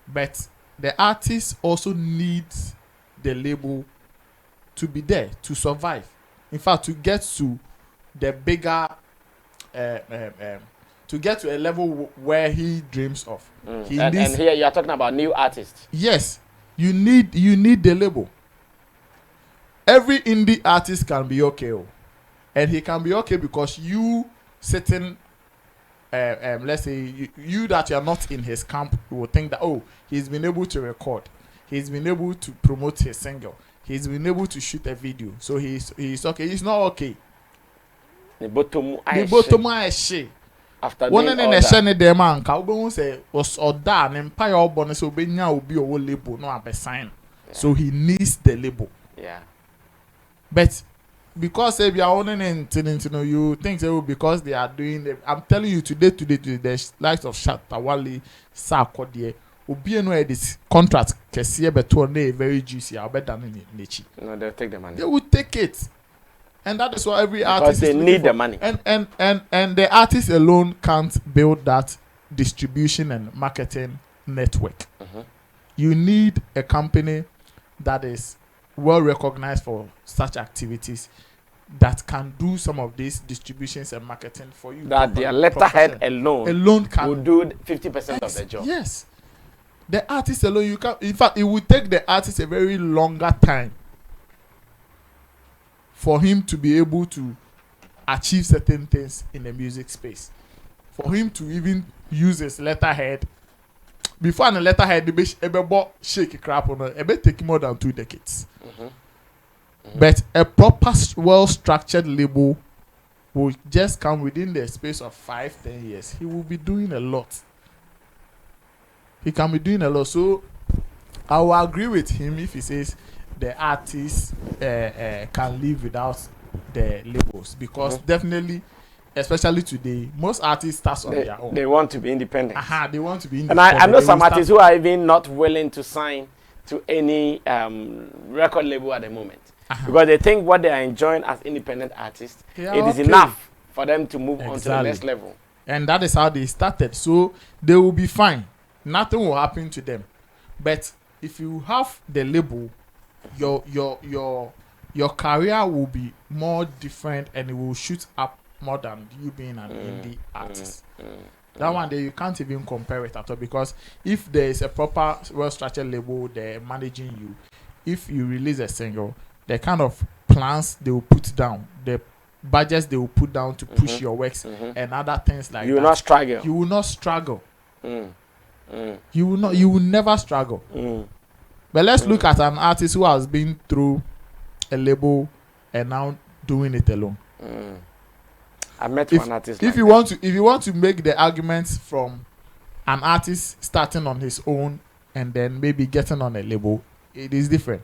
But the artist also needs the label to be there to survive. In fact, to get to the bigger, to get to a level where he dreams of. And here you are talking about new artists. Yes, you need the label. Every indie artist can be okay, and he can be okay because you sitting, let's say you that you are not in his camp will think that he's been able to record, he's been able to promote his single, he's been able to shoot a video, so he's okay. He's not okay. The bottom shit. After one doing in all a that. shiny demand, cowboy say was or done empire or bonus will be now be a label, no a sign. So he needs the label. Yeah. But because if you are owning and you think so because they are doing it, I'm telling you today, the likes of Shatawali, Sarkodie, will be anywhere this contract can see but very juicy, I'll bet than in Nichi. No, they'll take the money. They will take it. And that is why every because artist they is need the for. money. And the artist alone can't build that distribution and marketing network. You need a company that is well recognized for such activities that can do some of these distributions and marketing for you. That their letterhead alone can will do 50% of the job. Yes. The artist alone, you can. In fact, it will take the artist a very longer time for him to be able to achieve certain things in the music space. For him to even use his letterhead. Before the letterhead, the shake crap on it take more than 2 decades. But a proper, well-structured label will just come within the space of 5-10 years. He will be doing a lot. He can be doing a lot. So I will agree with him if he says the artist can live without the labels, because definitely, especially today, most artists start on their own. They want to be independent. They want to be And independent. I know some artists who are even not willing to sign to any record label at the moment, because they think what they are enjoying as independent artists, it is enough for them to move on to the next level. And that is how they started. So they will be fine. Nothing will happen to them. But if you have the label, your career will be more different and it will shoot up more than you being an indie artist. That one day you can't even compare it at all, because if there is a proper well-structured label they're managing you, if you release a single, the kind of plans they will put down, the budgets they will put down to push your works and other things like that. You will not struggle. You will not struggle. You will never struggle. But let's look at an artist who has been through a label and now doing it alone. I met one artist. If you want to make the arguments from an artist starting on his own and then maybe getting on a label, it is different.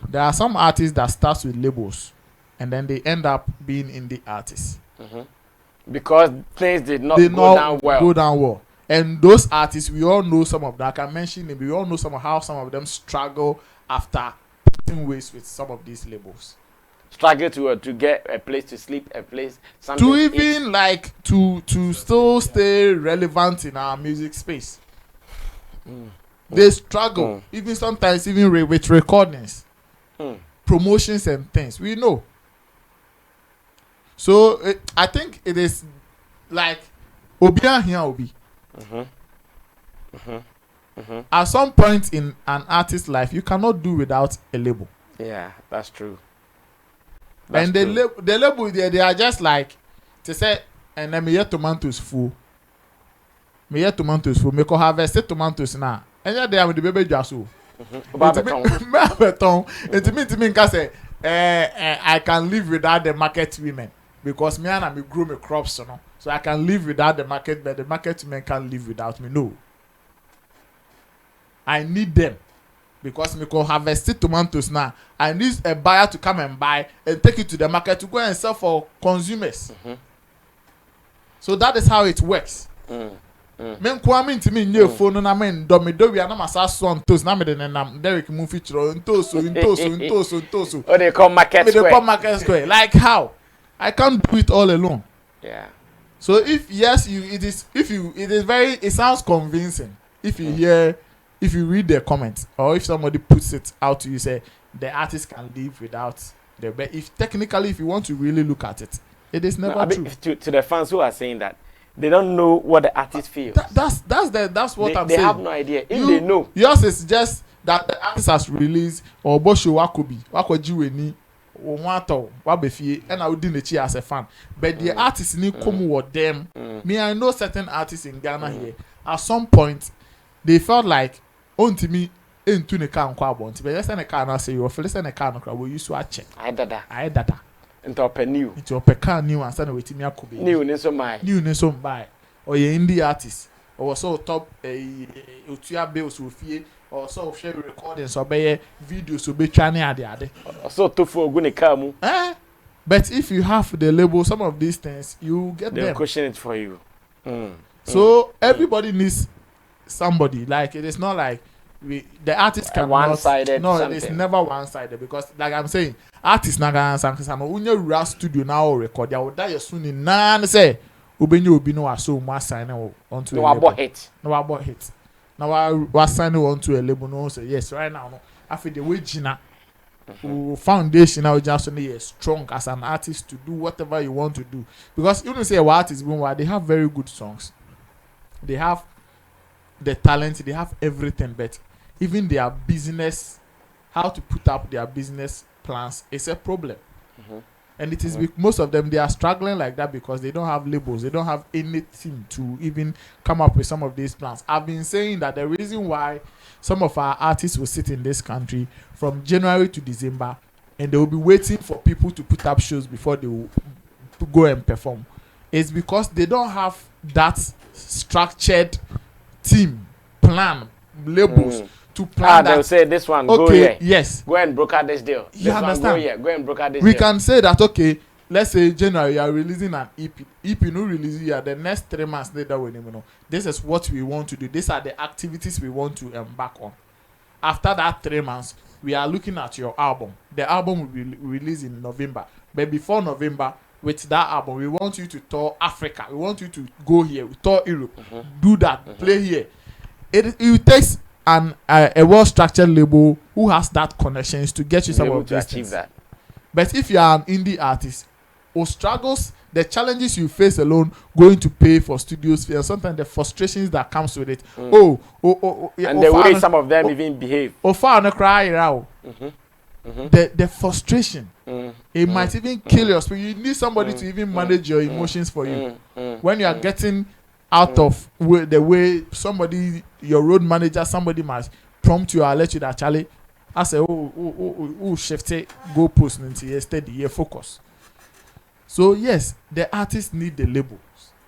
There are some artists that start with labels and then they end up being indie artists because things did not go down well. And those artists, we all know some of them. I can mention them. We all know how some of them struggle after parting ways with some of these labels. Struggle to get a place to sleep, a place to even like to still stay relevant in our music space. They struggle, even sometimes even with recordings, promotions and things. We know. So I think it is like Obia here Obi. At some point in an artist's life, you cannot do without a label. Yeah, that's true. And the label they are just like to say, and then me hear tomatoes full. Me hear tomatoes full. Me can harvest tomatoes now. And yeah, they have the baby jasu. It mean can say, I can live without the market women because me and I grow my crops, you know. So I can live without the market, but the market women can't live without me. No, I need them because me can harvest tomatoes now. I need a buyer to come and buy and take it to the market to go and sell for consumers. So that is how it works. Men kwame ntimi nye phone na men do me do we na masa so ntos na me de nam Derek mu feature ntoso. Oh, they call market square. They call market square. Like how? I can't do it all alone. Yeah. So if yes, it is very, it sounds convincing. If you read the comments or if somebody puts it out to you, say the artist can live without the. But if technically, if you want to really look at it, it is never true. To the fans who are saying that they don't know what the artist feels. That's what I'm saying. They have no idea. If they know, yours is just that the artist has released or Bosho Wakoji and I would do as a fan. But the artists need come with them. Me, I know certain artists in Ghana here. At some point, they felt like to me into the car but let's send a car and I say you're listen a car no we used to check. I dada. Into a car new and send with me a could be new so buy or your indie artist or so top utia bills with you or so share recordings or buy videos to be training at the other so to for gonna come but if you have the label some of these things you get they'll them question it for you. So everybody needs somebody. Like it is not like the artist can one-sided. No, something. it's never one-sided because, like I'm saying, artists na gonna answer because I'm on studio now record. I will die soon in none say Ubenyo no so much sign onto no about hit. No about hit. Now I was signing onto a label. No say yes right now. No, I feel the way Gina foundation now just only strong as an artist to do whatever you want to do because you don't say what artists they have very good songs. They have the talent, they have everything, but even their business, how to put up their business plans is a problem. And it is most of them, they are struggling like that because they don't have labels, they don't have anything to even come up with some of these plans. I've been saying that the reason why some of our artists will sit in this country from January to December and they will be waiting for people to put up shows before they will go and perform is because they don't have that structured team plan labels to plan that. They'll say this one okay, go here. Yes, go and broker this deal. You this understand? One, go here. Go and broker this we deal. can say that okay, let's say January you are releasing an EP no release here the next 3 months later we know this is what we want to do, these are the activities we want to embark on. After that 3 months we are looking at your album. The album will be released in November, but before November with that album we want you to tour Africa, we want you to go here, we tour Europe, do that, play here. It takes a well-structured label who has that connections to get you some of these things. That. But if you are an indie artist who struggles, the challenges you face alone, going to pay for studios fee, and sometimes the frustrations that comes with it. And the way some of them even behave. The frustration, it might even kill your spirit. You need somebody to even manage your emotions for you. When you are getting out of the way somebody, your road manager, somebody might prompt you or let you that Charlie, I say, shift it, go post into here, steady, focus. So yes, the artists need the labels.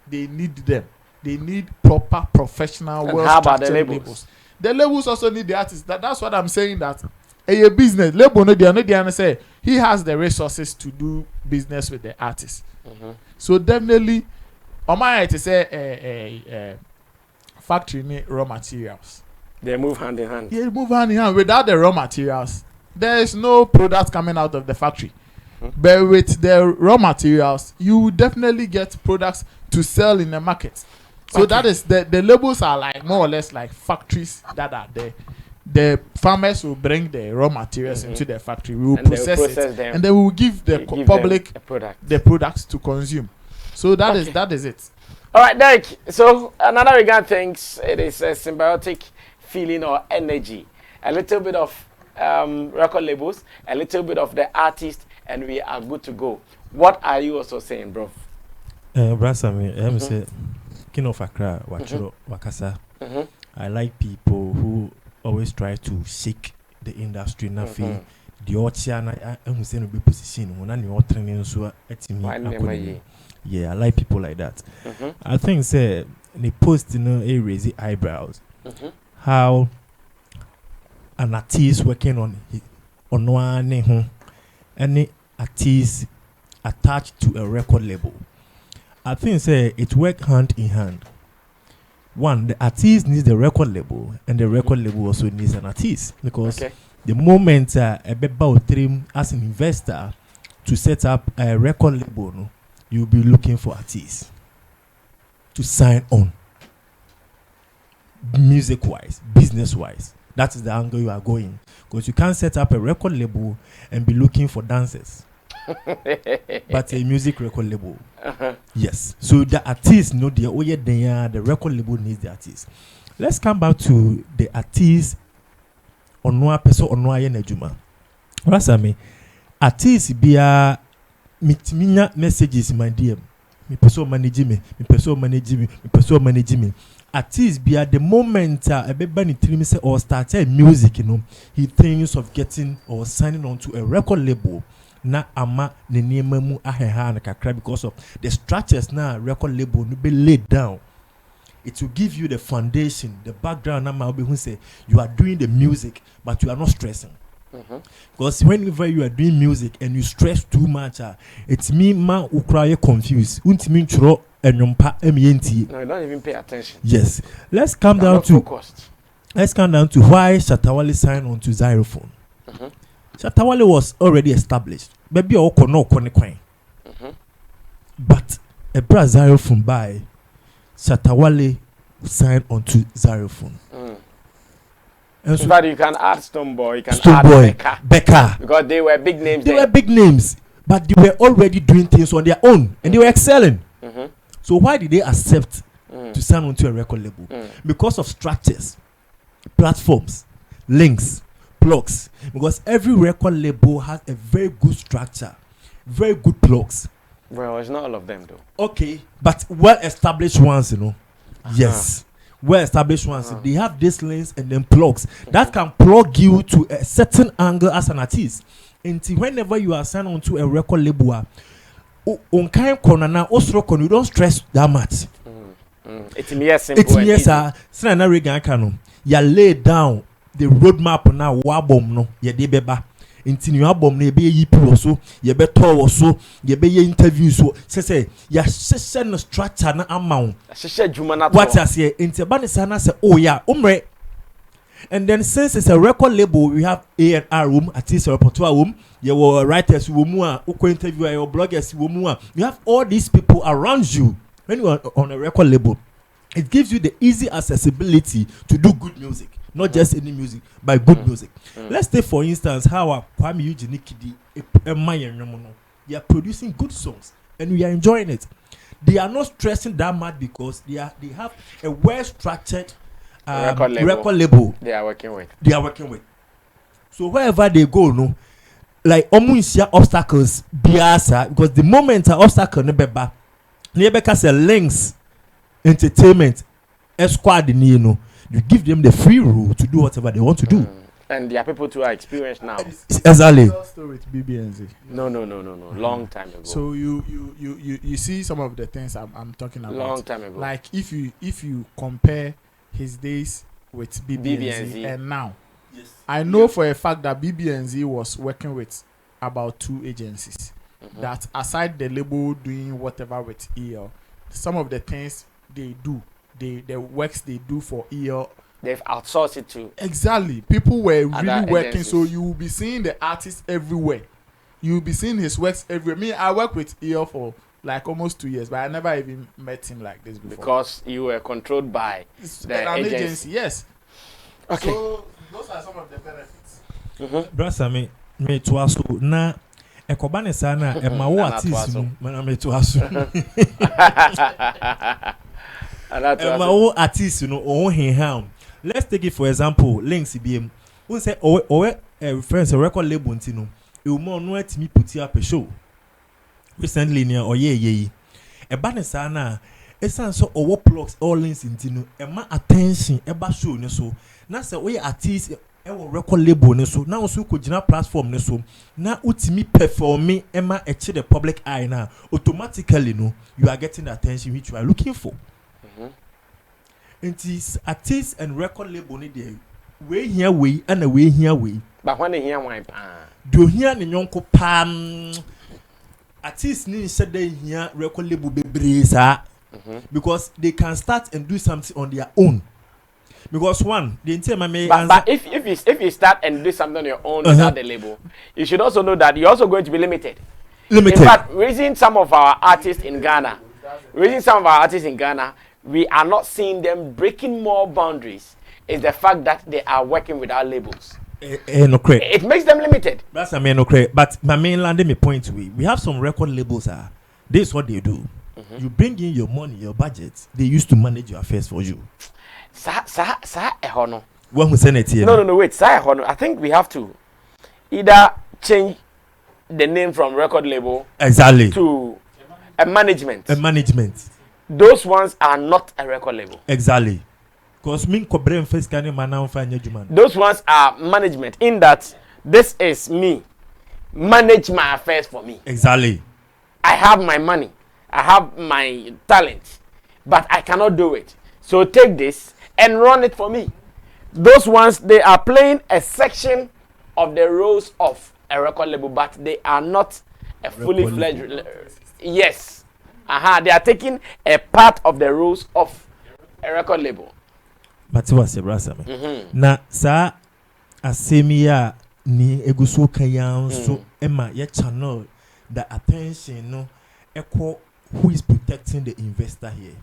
They need them. They need proper, professional, well-structured labels. The labels also need the artists. That's what I'm saying. That a business label, no, they say he has the resources to do business with the artist. So definitely, on my to say factory need raw materials. They move hand in hand. Yeah, move hand in hand. Without the raw materials, there is no product coming out of the factory. But with the raw materials, you definitely get products to sell in the market. So that is the labels are like more or less like factories that are there. The farmers will bring the raw materials into the factory. We will process it, them, and then we will give the public the products to consume. So that is it. All right, Derek. So another regard thinks it is a symbiotic feeling or energy. A little bit of record labels, a little bit of the artist, and we are good to go. What are you also saying, bro? Sammy, I'm say, King of Accra, Wachuro, Wakasa. I like people who always try to shake the industry. Nafi, the Ochiana, I'm saying, be position when I'm training so at me. Yeah, I like people like that. I think say they post raise the eyebrows. How an artist working on one any artist attached to a record label. I think say it work hand in hand. One, the artist needs the record label, and the record label also needs an artist, because the moment a dream as an investor to set up a record label, no, you'll be looking for artists to sign on, music wise, business wise. That is the angle you are going, because you can't set up a record label and be looking for dancers. But a music record label, yes. So the artist know the record label needs the artist. Let's come back to the artist on one person on one yenejuma. What's I mean? Artist be a mitminya messages in my DM. Me person manage me, me person manage me, me person manage me. Artist be at the moment a baby trim say or start music, you know, he thinks of getting or signing on to a record label. Na ama ne nneema mu aheha na kakra, because of the structures na record label no be laid down. It will give you the foundation, the background. Na ma who say you are doing the music, but you are not stressing. Because whenever you are doing music and you stress too much, it's me ma ukra confused. Untimi nchro enyompa emienti. No, you don't even pay attention. Yes. Let's come down to why Shatawale signed on to Xylophone. Shatawale was already established. Maybe no kwan. But a Brazil from by Shatawale signed on to Xylophone. And so you can add Stoneboy, you can add Becca. Because they were big names. They were big names, but they were already doing things on their own and they were excelling. So why did they accept to sign on to a record label? Because of structures, platforms, links, plugs. Because every record label has a very good structure, very good plugs. Well, it's not all of them though. Okay, but well-established ones, you know. Yes. Well-established ones. They have these links and then plugs that can plug you to a certain angle as an artist. Until whenever you are signed onto a record label, on kind corner now, you don't stress that much. It's mere simple. It's mere sir. You lay down the roadmap now. Wabom no, ya de beba. Until you album ne be yi pro so, you be tour so, you be ye interviews so. Say ya session structure na amount. What I say, until Banisana say, oh yeah, umre. And then since it's a record label, we have A&R room, artist repertoire room. You were writers room, interviewer, your bloggers room. You have all these people around you when you are on a record label. It gives you the easy accessibility to do good music. Not just any music, but good music. Let's take for instance how Kwame Eugene Kidi they are producing good songs and we are enjoying it. They are not stressing that much because they have a well structured record label they are working with. So wherever they go, no, like almost obstacles biasa, because the moment an obstacle ne beba, nebeka say links, entertainment, squad you know. You give them the free rule to do whatever they want to do. And there are people who are experienced now. Exactly. With BBNZ. No. Long time ago. So you see some of the things I'm talking about. Long time ago. Like if you compare his days with BBNZ and now, yes. I know for a fact that BBNZ was working with about 2 agencies. That aside the label doing whatever with EL, some of the things they do. The works they do for EL, they've outsourced it to. Exactly. People were really working, agencies. so you will be seeing the artist everywhere. You will be seeing his works everywhere. Me, I work with EL for like almost 2 years, but I never even met him like this before. Because you were controlled by the an agency. Yes. Okay. So those are some of the benefits. Brother me to aso na ekobane sa na e ma wo artist mu me to aso. E ma wo artist no o hen. Let's take it for example, links BM. Who say friends a record label ntino. E mo no atimi put up a show. Recently near ye. E bane sa na esan so owo plugs all links ntino. E ma attention e ba show ne so. Na say we artist ewo record label ne so. Na also ko gina platform ne so. Na utimi performing e ma eche the public eye na. Automatically no you are getting the attention which you are looking for. It is artist and record label ni there. We here we and we here we. But when they hear wine, do here ni nyonko pam. Artists ni said they here record label bebre sa. Because they can start and do something on their own. Because one, the entire may. But if you start and do something on your own without the label, you should also know that you're also going to be limited. In fact, raising some of our artists in Ghana, we are not seeing them breaking more boundaries. Is the fact that they are working without labels. It makes them limited. That's no credit. But my mainland me point we have some record labels. This is what they do. You bring in your money, your budget. They used to manage your affairs for you. No. One who send it here. No. Wait, I think we have to either change the name from record label exactly to a management. A management. Those ones are not a record label. Exactly. Because those ones are management in that this is me. Manage my affairs for me. Exactly. I have my money. I have my talent. But I cannot do it. So take this and run it for me. Those ones, they are playing a section of the roles of a record label, but they are not a fully fledged. Yes. They are taking a part of the rules of a record label. But what's the brasa? Na sa asemia ni eguso kayan so Emma ye channel the attention no echo who is protecting the investor here.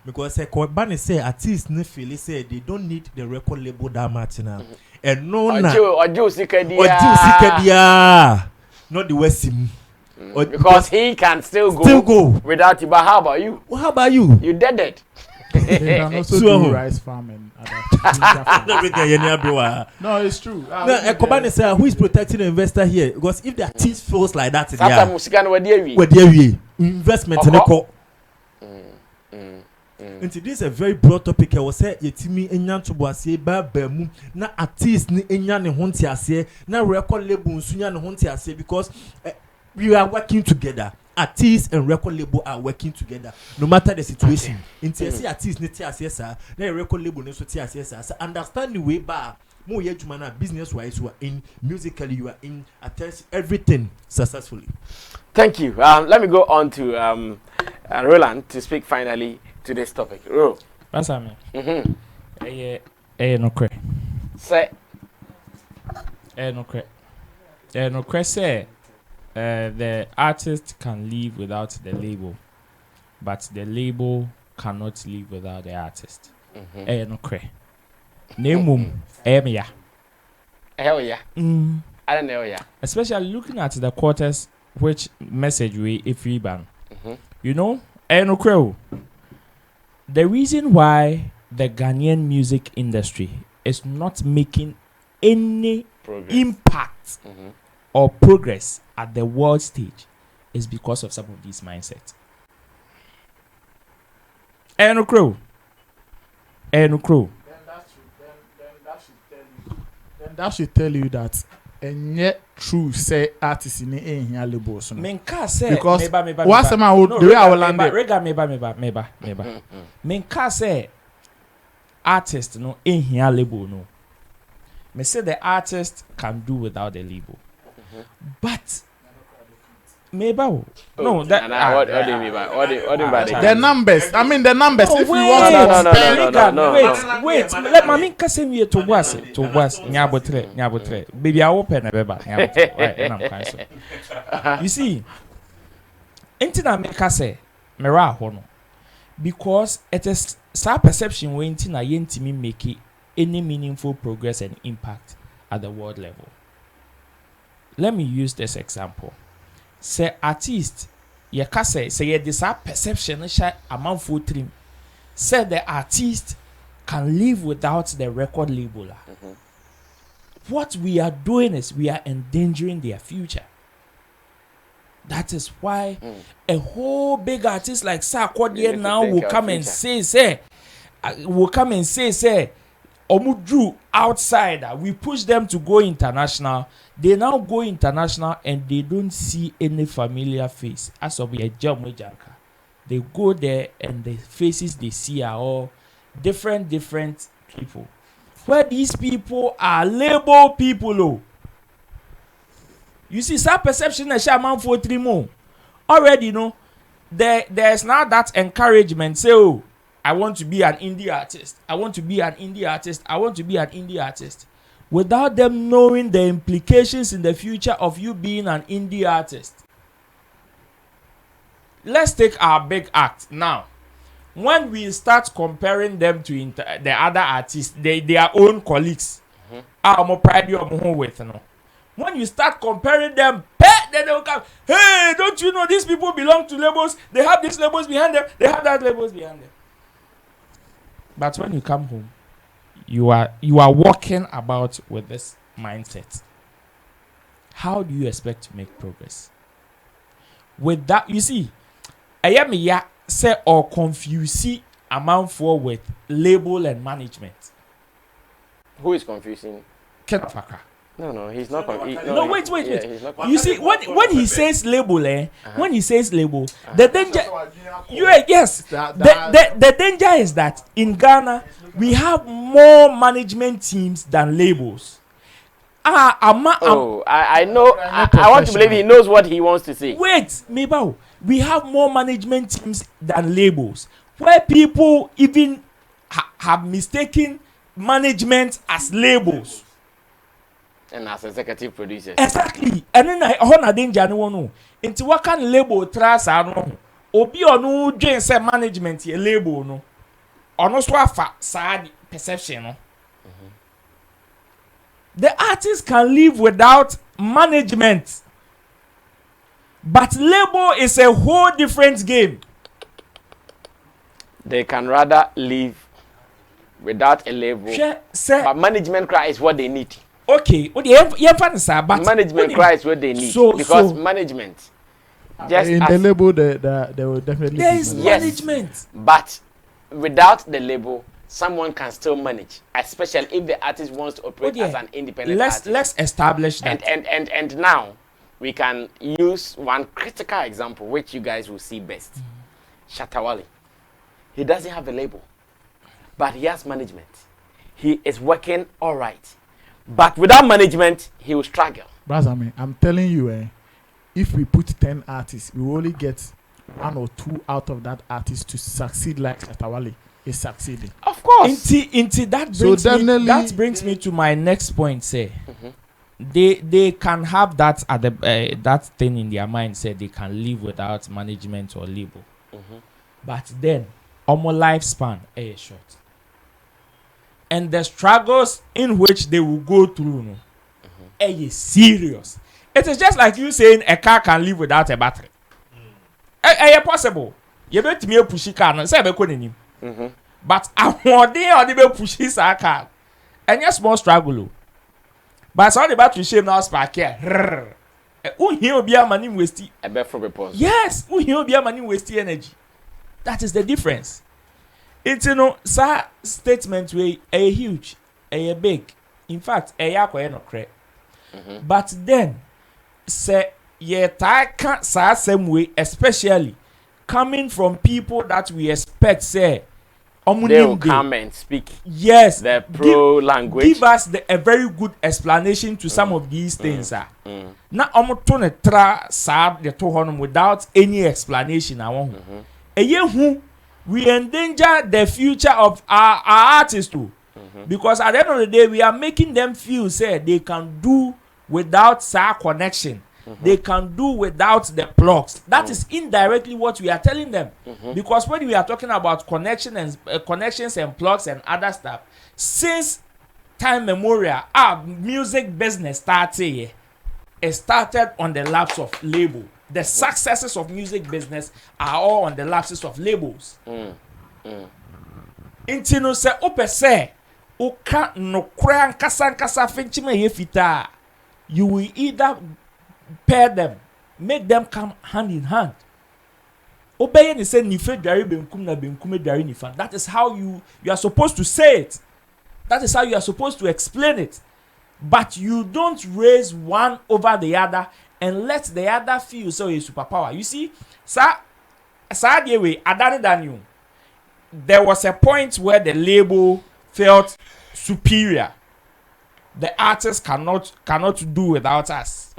Because Bani say artists ne feel say they don't need the record label that much now. And no na Ojo Sikadia not the Westim. Because he can still go without you. But how about you? Well, how about you? You did it. They can also do rice farming. No, it's true. No, Kobani say who is protecting the investor here? Because if the artist feels like that, investment in the and this is a very broad topic. I was say yetimi enyan to boase ba mu na artist ni enyan ne honti ase na record label nsunya ne honti ase because we are working together. Artists and record label are working together no matter the situation. Inti say artist ne ti ase sa na record label ne so ti ase sa. So understand the way ba mo ye juma na business wise you are in, musically you are in, attach everything successfully. Thank you. Let me go on to Roland to speak finally to this topic. Ro. Sammy. No cre. Say. No cre. No cre say the artist can live without the label, but the label cannot live without the artist. No cre. Name ya. Hell yeah. I don't know, yeah. Especially looking at the quarters which message we if we ban. You know, no cre. The reason why the Ghanaian music industry is not making any impact or progress at the world stage is because of some of these mindsets. No crow. Then that should tell you that and yet true say artists in here labels. Because what's the way I will land meba. Menka say artist no in here label no. Me say the artist can do without the label. But meba no that what do you mean by what do you by the numbers? I mean the numbers. If we want no. Wait. Let me say we to was nyabotre. Baby I open a beba. You see, Enti na meka say mera ho no because it is sa perception we enti na yentimi make any meaningful progress and impact at the world level. Let me use this example. Say artist ye ka say ye this perception sha amanfo trim. Say the artist can live without the record label. What we are doing is we are endangering their future. That is why a whole big artist like Sarkodie now will come and say, Omudru outside. We push them to go international. They now go international and they don't see any familiar face. As of a Janka, they go there and the faces they see are all different people. Where these people are label people. Oh. You see, some perception that Shaman for 3 more. Already, there's now that encouragement. Say, oh, I want to be an indie artist. I want to be an indie artist. I want to be an indie artist. Without them knowing the implications in the future of you being an indie artist. Let's take our big act now. When we start comparing them to the other artists, their own colleagues, I'm more proud of with. When you start comparing them, then they will come. Hey, don't you know these people belong to labels? They have these labels behind them. They have that labels behind them. But when you come home, you are walking about with this mindset. How do you expect to make progress? With that, you see, I am say or confuse amount for with label and management. Who is confusing? Kenafaka. No, he's not. No, wait. Yeah, you see, when he says label, when he says label, the danger. The danger is that in Ghana we have more management teams than labels. I know. I want to believe he knows what he wants to say. Wait, Mabel. We have more management teams than labels, where people even have mistaken management as labels. And as executive producers. Exactly. And then I danger no one. Into what can label trust no. Obi onu dwen say management ye label no. Ono so afa sad perception no. The artist can live without management. But label is a whole different game. They can rather live without a label. But management cry is what they need. Okay, but management cry is what they need. Because management. Just in the label, they will definitely. There is management. But without the label, someone can still manage, especially if the artist wants to operate as an independent artist. Let's establish that. And now we can use one critical example, which you guys will see best. Shatawale. He doesn't have a label, but he has management. He is working all right. But without management, he will struggle. Brother, I'm telling you, if we put 10 artists, we will only get 1 or 2 out of that artist to succeed like Shatawale is succeeding. Of course. That brings me to my next point, say. They can have that at the that thing in their mind, say they can live without management or label. But then our lifespan is short. And the struggles in which they will go through is serious. It is just like you saying a car can live without a battery. It's possible. You bet me a pushy car and say but I want to push his car. And yes, small struggle. But all the battery shape now spark here. He'll be a money wasting. Yes, he'll be a money wasting energy. That is the difference. It's sir statement way a huge, a big. In fact, a yakwa no cre. But then say can't say same way, especially coming from people that we expect say they will come and speak. Yes, the language. Give us a very good explanation to some of these things. Now omutone tra sab the to honum without any explanation. I want. We endanger the future of our artists too. Because at the end of the day, we are making them feel say they can do without sa connection. they can do without the plugs. That is indirectly what we are telling them. Because when we are talking about connections and plugs and other stuff, since time memorial, our music business started. It started on the laps of label. The successes of music business are all on the lapses of labels. Intino se ope se uka no kran kasa finchime yefita. You will either pair them, make them come hand in hand. Obey ni say nife dware benkum na benkum dware nifa. That is how you are supposed to say it. That is how you are supposed to explain it. But you don't raise one over the other and let the other feel so a superpower. You see, there was a point where the label felt superior. The artists cannot do without us.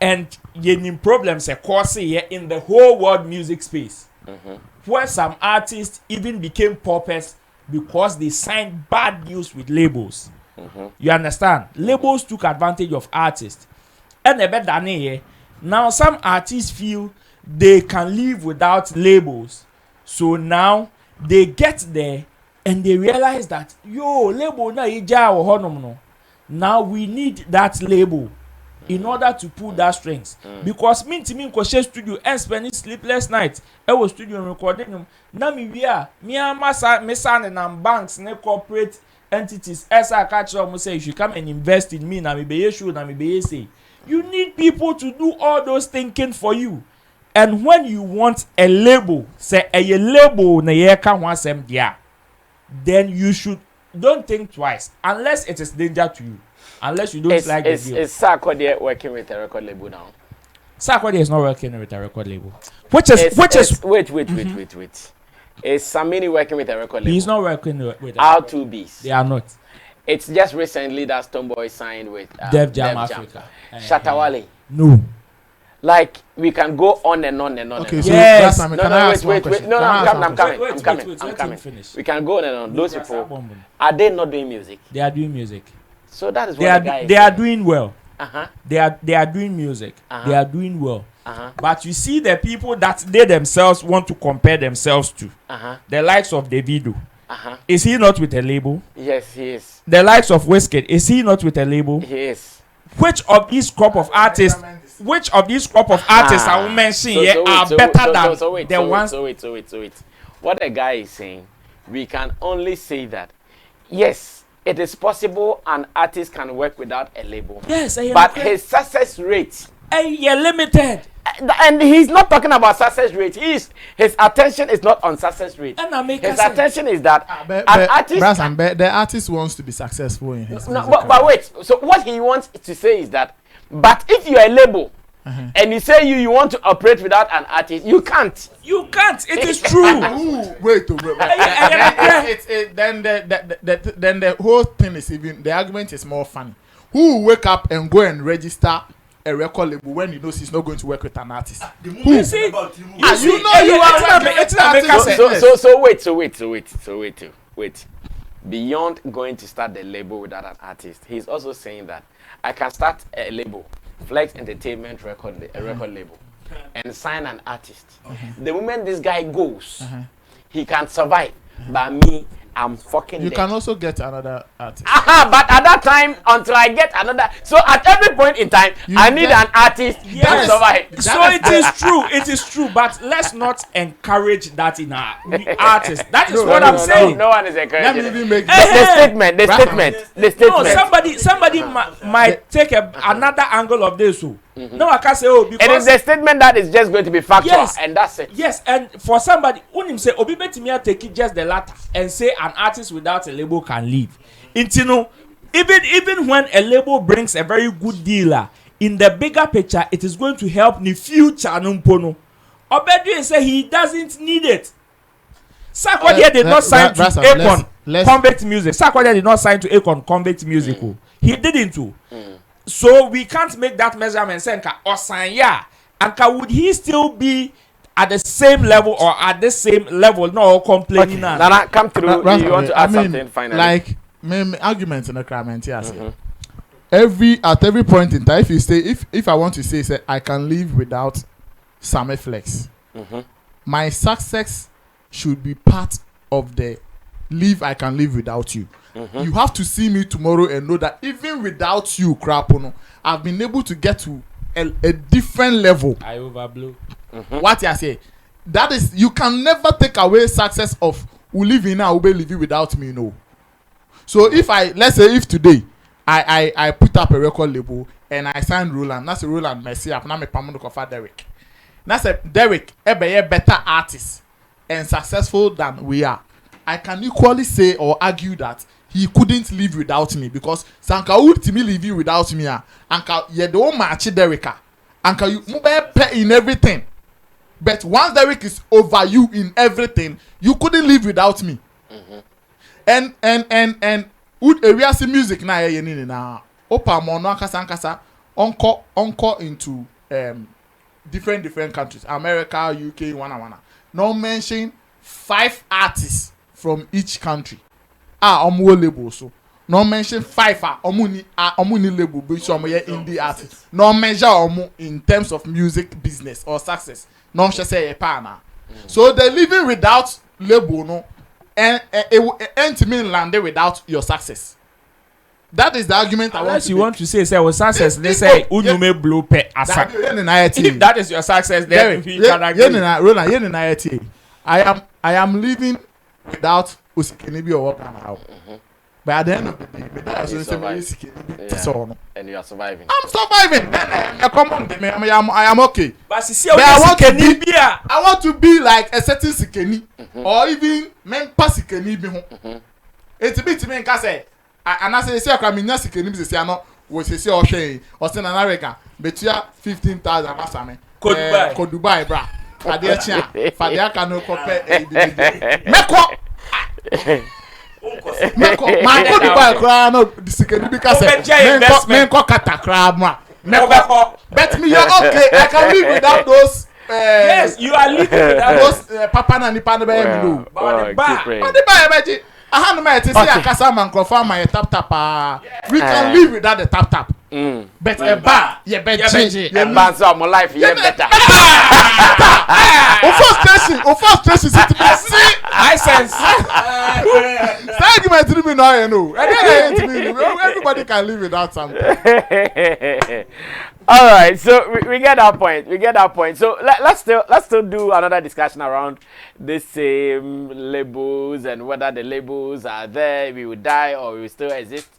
And yenim problems of course here in the whole world music space. Where some artists even became paupers because they signed bad deals with labels. You understand? Labels took advantage of artists. And now some artists feel they can live without labels. So now they get there and they realize that label na ija wo honom no. Now we need that label in order to pull that strings. Because me ko share studio and spending sleepless nights. I was studio recording na me amasa me sign na banks na corporate entities esa catch them say you should come and invest in me na me be show na me be say. You need people to do all those thinking for you. And when you want a label, say a label na ye ka wansem dia, then you don't think twice unless it is danger to you. Unless you don't like the deal. Is Sarkodie working with a record label now? Sarkodie is not working with a record label. Wait. Is Sammy working with a record label? He's not working with R2Bs. They are not. It's just recently that Stoneboy signed with Def Jam Africa. Shatawale. No. Like we can go on and on and on. Okay, and so on. Yes. Wait. No, I'm coming. I'm coming. Finish. We can go on and on. Those people, are they not doing music? They are doing music. So that is what they are doing well. Uh-huh. They are doing music. Uh-huh. They are doing well. Uh-huh. But you see the people that they themselves want to compare themselves to. Uh-huh. The likes of Davido. Uh-huh. Is he not with a label? Yes, he is. The likes of Wizkid. Is he not with a label? He is. Which of these crop of artists? Which of these crop of artists I will mention here are better than the ones? So wait. What the guy is saying, we can only say that, yes, it is possible an artist can work without a label. Yes, but his success rate limited. And he's not talking about success rate. His attention is not on success rate. His attention is that an artist. The artist wants to be successful in his music. But wait. So what he wants to say is that, but if you're a label and you say you want to operate without an artist, you can't. You can't. It is true. Wait. Then the whole thing is even the argument is more funny. Who will wake up and go and register a record label when he knows he's not going to work with an artist? You see, So wait. Beyond going to start the label without an artist, he's also saying that I can start a label, Flex Entertainment record label, and sign an artist. The moment this guy goes, he can survive. But me, I'm fucking You dead. can also get another artist. But at that time, until I get another, so at every point in time, I need an artist to survive. So it is true. But let's not encourage that in our artists. That is what I'm saying. No one is encouraging. Let me even make The statement. No, somebody might take another angle of this. No, I can't say because it is a statement that is just going to be factual, and that's it. Yes, and for somebody, unim say Obi Betimia take it just the latter and say an artist without a label can leave. Intino, even when a label brings a very good dealer, in the bigger picture, it is going to help the future. Numpono. Obedi say he doesn't need it. Sarkodie did not sign to Akon Convict Music. Sarkodie did not sign to Akon Convict Music. He didn't too. So we can't make that measurement. Say, Osanya, and would he still be at the same level or at the same level? No, complaining. Okay. Nana, come through. You want to add something finally? Like arguments in the crime, yes. at every point in time, if you say if I want to say I can live without Sammy Flex, my success should be part of the I can live without you. You have to see me tomorrow and know that even without you, I've been able to get to a different level. I overblow. What you say? That is, you can never take away success of who live in now, who be living without me, no. So if let's say if today I put up a record label and I signed Roland, that's a Roland Messi up now me pamono kofa Derek. That's a Derek a better artist and successful than we are. I can equally say or argue that he couldn't live without me because Sanka would to me live without me. Anka ye don't match Dereka. Anka you pay in everything. But once Derek is over you in everything, you couldn't live without me. And would area see music na ye ni na opa mo no ankasa onko into different countries, America, UK, one. No mention 5 artists from each country. Omo label so. No mention 5 omuni label but so omo indie artists. No measure omo in terms of music business or success. No say a pana. So they're living without label no and it mean landed without your success. That is the argument I want to you make. Want to say was success, they say unume blow pe asa. If that is your success, then we can agree. I am living without Usikenibi or working now. But at the end of the day, and you are surviving. I'm surviving. Come on, I am okay. But I want to be like a certain Sikeni or even men Pasikeni be. It's a bit to me and say. And I say, I mean, yes, can you say, I know, was a say, or say, or send an American, but you are 15,000 Masame. Could Dubai, bra. Fadia can compare Meko. My could Dubai crown of the second because men Kata crab. Bet me, you're okay. I can live without those. Yes, you are living without those Papa and the Panama. But the buy, I have no matter. See, I can't say man confirm my tap. We can live without the tap. But a bar, yeah, better. Yeah, man, so my life, yeah, better. Of course, see, I sense. Argument to me now, you know. Everybody can live without something. All right, so we get our point. So let's still do another discussion around this same labels and whether the labels are there, we will die or we will still exist.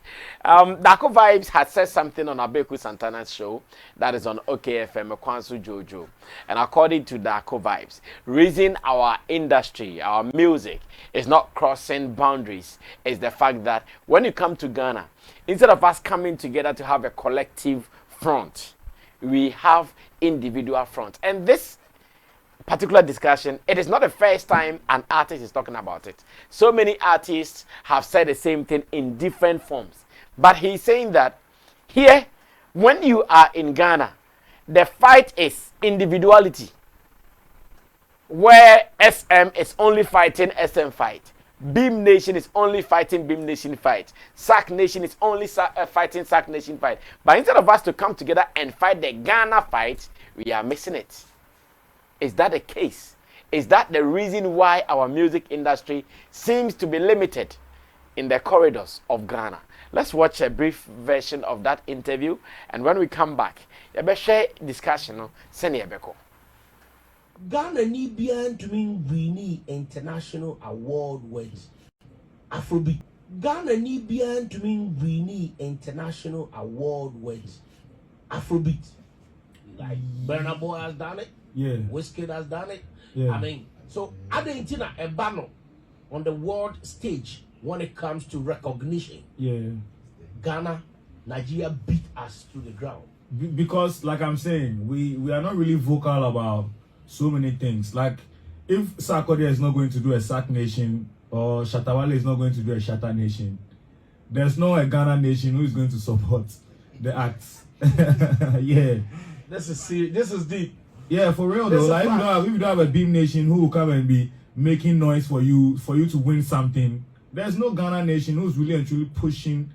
Darko Vibes had said something on Abeku Santana's show that is on OKFM, Kwansu Jojo. And according to Darko Vibes, reason our industry, our music is not crossing boundaries is the fact that when you come to Ghana, instead of us coming together to have a collective front, we have individual front. And this particular discussion, it is not the first time an artist is talking about it. So many artists have said the same thing in different forms. But he's saying that here, when you are in Ghana, the fight is individuality. Where SM is only fighting SM fight. Beam Nation is only fighting Beam Nation fight. Sack Nation is only fighting Sack Nation fight. But instead of us to come together and fight the Ghana fight, we are missing it. Is that the case? Is that the reason why our music industry seems to be limited in the corridors of Ghana? Let's watch a brief version of that interview, and when we come back, we will share discussion. Ghana need to mean we need international award with Afrobeat. Ghana need to mean we need international award with Afrobeat. Like Burna Boy has done it. Yeah. Wizkid has done it. Yeah. I mean, so Argentina a banner on the world stage when it comes to recognition. Yeah. Ghana, Nigeria beat us to the ground. Because, like I'm saying, we are not really vocal about so many things. Like, if Sarkodie is not going to do a Sack Nation or Shatawale is not going to do a Shatta Nation, there's no a Ghana Nation who is going to support the acts. Yeah. This is serious. This is deep. Yeah, for real though. Like, if you don't have a Beam Nation who will come and be making noise for you to win something, there's no Ghana Nation who's really and truly pushing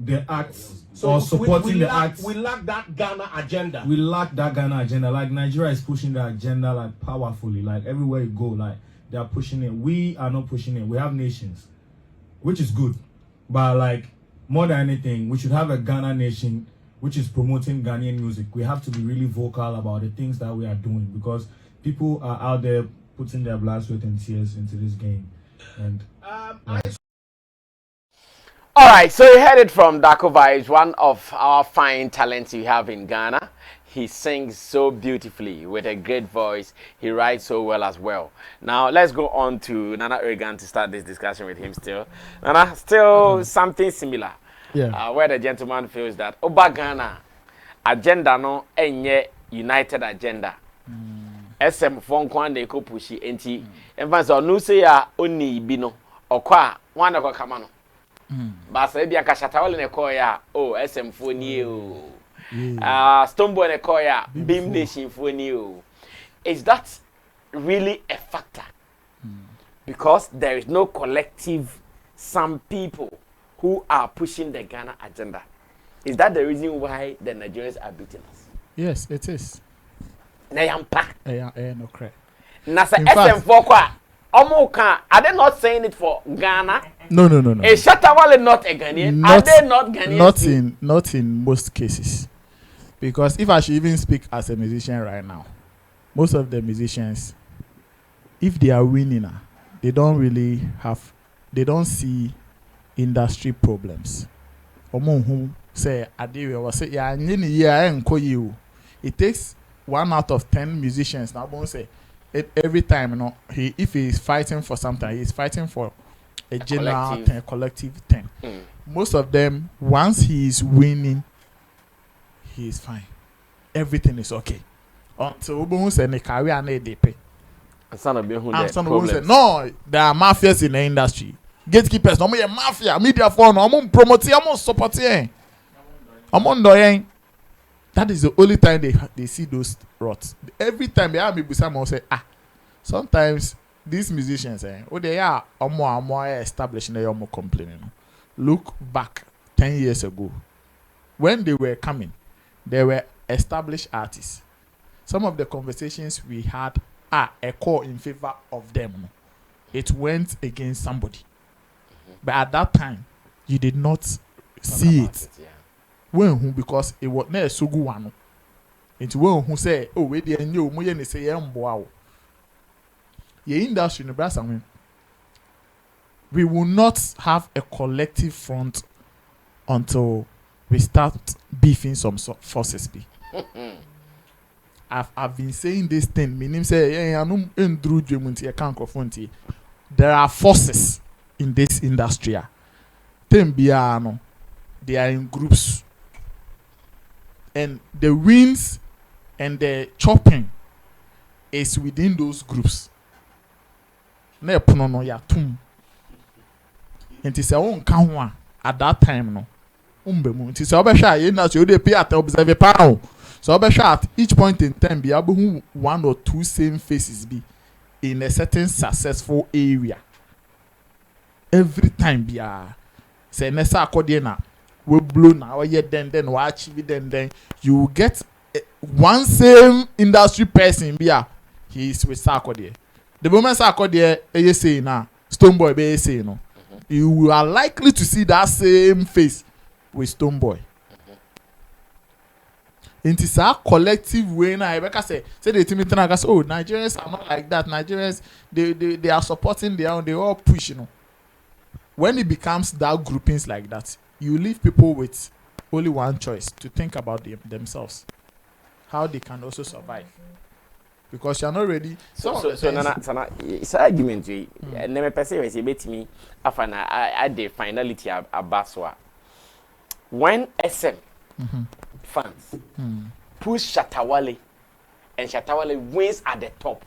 the acts or supporting the acts. We lack that Ghana agenda. We lack that Ghana agenda. Like Nigeria is pushing the agenda like powerfully. Like everywhere you go, like they are pushing it. We are not pushing it. We have nations, which is good, but like more than anything, we should have a Ghana nation which is promoting Ghanaian music. We have to be really vocal about the things that we are doing because people are out there putting their blood, sweat, and tears into this game. And all right, so you heard it from Darko Vibes, one of our fine talents we have in Ghana. He sings so beautifully with a great voice. He writes so well as well. Now, let's go on to Nana Oregon to start this discussion with him still. Nana, still something similar. Yeah. Where the gentleman feels that Oba Ghana agenda no enye united agenda. SM phone kwan de ko pushi enti emfa no say ya oni bi no okwa wan na ko kama no. Ba sa bia ka shatawale ne ko ya SM phone ni o. Stoneboy ne ko ya Beam Nation phone ni o. Is that really a factor? Because there is no collective, some people who are pushing the Ghana agenda. Is that the reason why the Nigerians are beating us? Yes, it is. No correct. Nasa SM4 kwa. Are they not saying it for Ghana? No. Is Shatawale not a Ghanaian? Are they not Ghanaians? Not in most cases. Because if I should even speak as a musician right now, most of the musicians, if they are winning, they don't see industry problems. Who say it takes 1 out of 10 musicians now won't say it every time if he is fighting for something, he's fighting for a general collective thing. Most of them, once he is winning, he is fine. Everything is okay. Until we say the career and they pay. No, there are mafias in the industry. Gatekeepers, no more mafia, media phone, no more promoting, no more supporting. That is the only time they see those rots. Every time they have me, someone say, sometimes these musicians, they are more established, they are more complaining. Look back 10 years ago, when they were coming, they were established artists. Some of the conversations we had are a call in favor of them. It went against somebody. But at that time, you did not see it. When because it was not so good one. It's when who say, we didn't know, we say, wow. Your industry in the we will not have a collective front until we start beefing some forces. I've been saying this thing. Meaning say, there are forces in this industry. They are in groups. And the wins and the chopping is within those groups. And it is our own count at that time. No. It is our shot. You they pay at observe pound. So our shot each point in time be able to one or two same faces be in a certain successful area. Every time be say nessa accordion we blow now then watch it then you get one same industry person be he is with Sarkodie. The moment Sarkodie you say now Stoneboy be say no, you are likely to see that same face with Stoneboy. It is a collective way now. Because say the team Nigerians are not like that. Nigerians they are supporting their own, they all push, When it becomes that groupings like that, you leave people with only one choice to think about themselves, how they can also survive, because you're not ready. So Nana, it's an argument. Never perceive say bet me. I the finality abaswa. When SM fans push Shatawale and Shatawale wins at the top,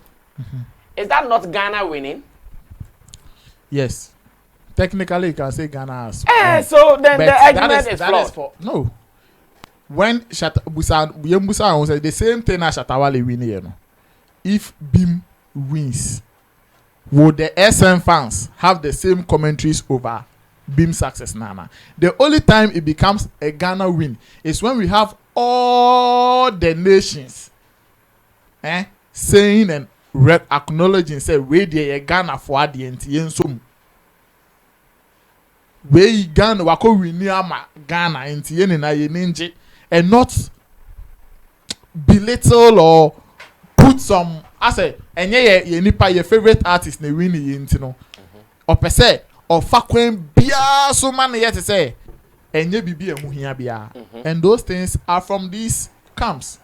is that not Ghana winning? Yes. Technically, you can say Ghana has. So then the argument is flawed. No. When Busa said the same thing as Shatawale win, if Beam wins, would the SM fans have the same commentaries over Beam success nana. The only time it becomes a Ghana win is when we have all the nations saying and acknowledging say we the Ghana for the yen we Ghana wako win ama Ghana enti yen na ye ninja and not belittle or put some I say enye ye nipa your favorite artist na win ye enti no or per se or fakwen bia so man yet to say enye bibi emu hia bia and those things are from these camps,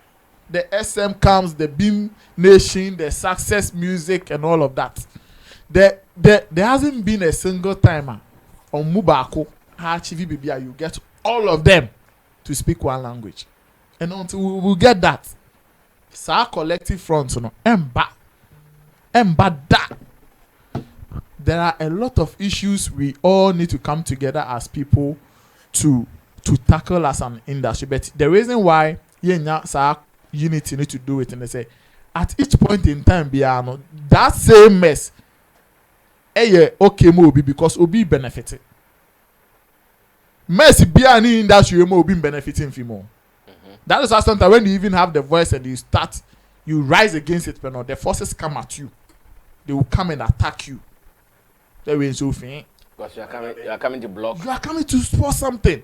the SM camps, the Beam Nation, the Success Music and all of that. There hasn't been a single timer on Mubako HTV BBI you get all of them to speak one language, and until we will get that, sa collective front no emba that. There are a lot of issues we all need to come together as people to tackle as an industry. But the reason why unity need to do it, and they say at each point in time, biano that same mess, okay, mobi because obi benefited. Mess biani industry mo obi benefiting from more. That is sometimes when you even have the voice and you rise against it, but no, the forces come at you. They will come and attack you. Because you are coming to block. You are coming to support something.